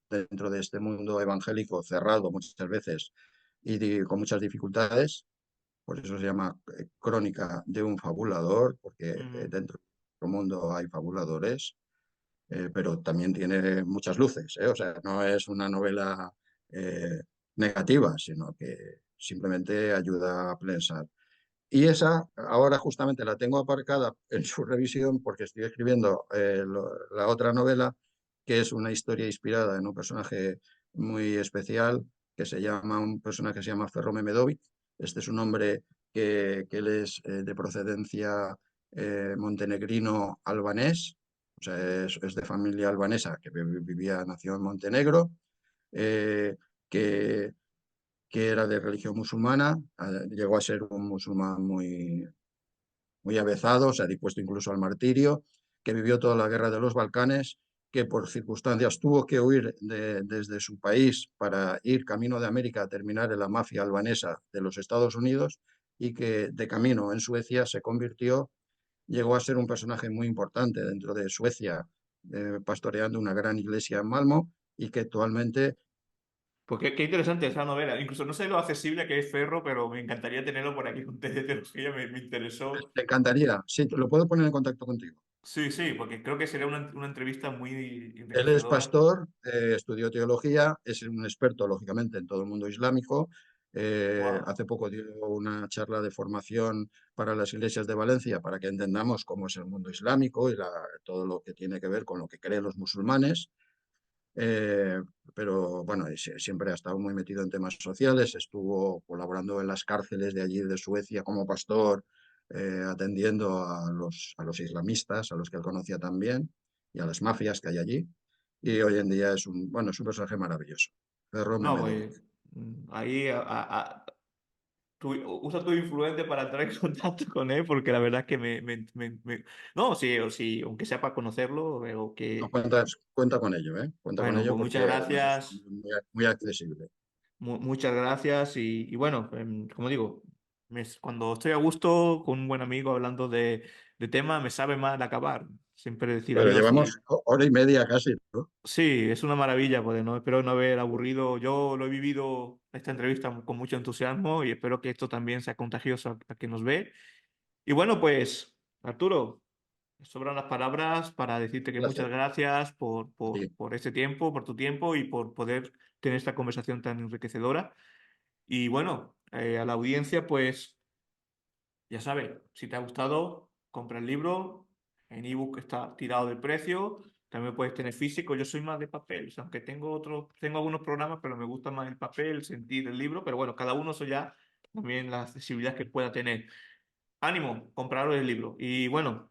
dentro de este mundo evangélico cerrado muchas veces y con muchas dificultades. Por eso se llama Crónica de un fabulador, porque Ujú. dentro del mundo hay fabuladores, pero también tiene muchas luces, ¿eh? O sea, no es una novela eh, negativa, sino que simplemente ayuda a pensar. Y esa ahora justamente la tengo aparcada en su revisión porque estoy escribiendo la otra novela, que es una historia inspirada en un personaje muy especial, un personaje que se llama Ferro Memedovic. Este es un hombre que él es de procedencia montenegrino albanés, o sea, es de familia albanesa que nació en Montenegro, eh, que que era de religión musulmana, llegó a ser un musulmán muy avezado, se ha dispuesto incluso al martirio, que vivió toda la guerra de los Balcanes, que por circunstancias tuvo que huir desde su país para ir camino de América a terminar en la mafia albanesa de los Estados Unidos y que de camino en Suecia se convirtió, llegó a ser un personaje muy importante dentro de Suecia, pastoreando una gran iglesia en Malmo y que actualmente Pues qué interesante esa novela. Incluso no sé lo accesible que es Ferro, pero me encantaría tenerlo por aquí con de teología, me interesó. te encantaría. Sí, te lo puedo poner en contacto contigo. Sí, sí, porque creo que sería una entrevista muy Él es enriquecedora. pastor, estudió teología, es un experto, lógicamente, en todo el mundo islámico. Wow. Hace poco dio una charla de formación para las iglesias de Valencia para que entendamos cómo es el mundo islámico y todo lo que tiene que ver con lo que creen los musulmanes. Eh, pero bueno, siempre ha estado muy metido en temas sociales, estuvo colaborando en las cárceles de allí de Suecia como pastor, atendiendo a los islamistas, a los que él conocía también, y a las mafias que hay allí. Y hoy en día bueno, es un personaje maravilloso. Ferro No, pues Memedovic. ahí usa tu influente para entrar en contacto con él, porque la verdad es que no, sí, o sí, aunque sea para conocerlo, o No, que, cuenta con ello, ¿eh? Cuenta con bueno, ello pues muchas porque además es un gracias. hombre muy accesible. Muchas gracias y bueno, como digo, cuando estoy a gusto con un buen amigo hablando de tema, me sabe mal acabar. Siempre decir Pero adiós y llevamos hora y media casi, ¿no? sí, es una maravilla, pues no espero no haber aburrido. Yo lo he vivido esta entrevista con mucho entusiasmo y espero que esto también sea contagioso a quien nos ve. Y bueno, pues Arturo, me sobran las palabras para decirte que muchas Gracias gracias a ti. por este tiempo, por tu tiempo y por poder tener esta conversación tan enriquecedora. Y bueno, a la audiencia, pues ya sabes, si te ha gustado, compra el libro. En ebook está tirado de precio. También puedes tener físico. Yo soy más de papel, o sea, aunque tengo algunos programas, pero me gusta más el papel, sentir el libro. Pero bueno, cada uno eso ya también la accesibilidad que pueda tener. Ánimo, compraros el libro. Y bueno,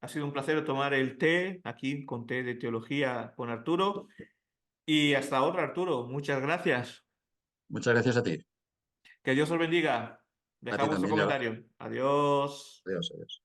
ha sido un placer tomar el té aquí con té de teología con Arturo. Y hasta otra, Arturo. Muchas gracias. Muchas gracias a ti. Que Dios os bendiga. A Deja ti vuestro también, ya. comentario. Adiós. Adiós, adiós.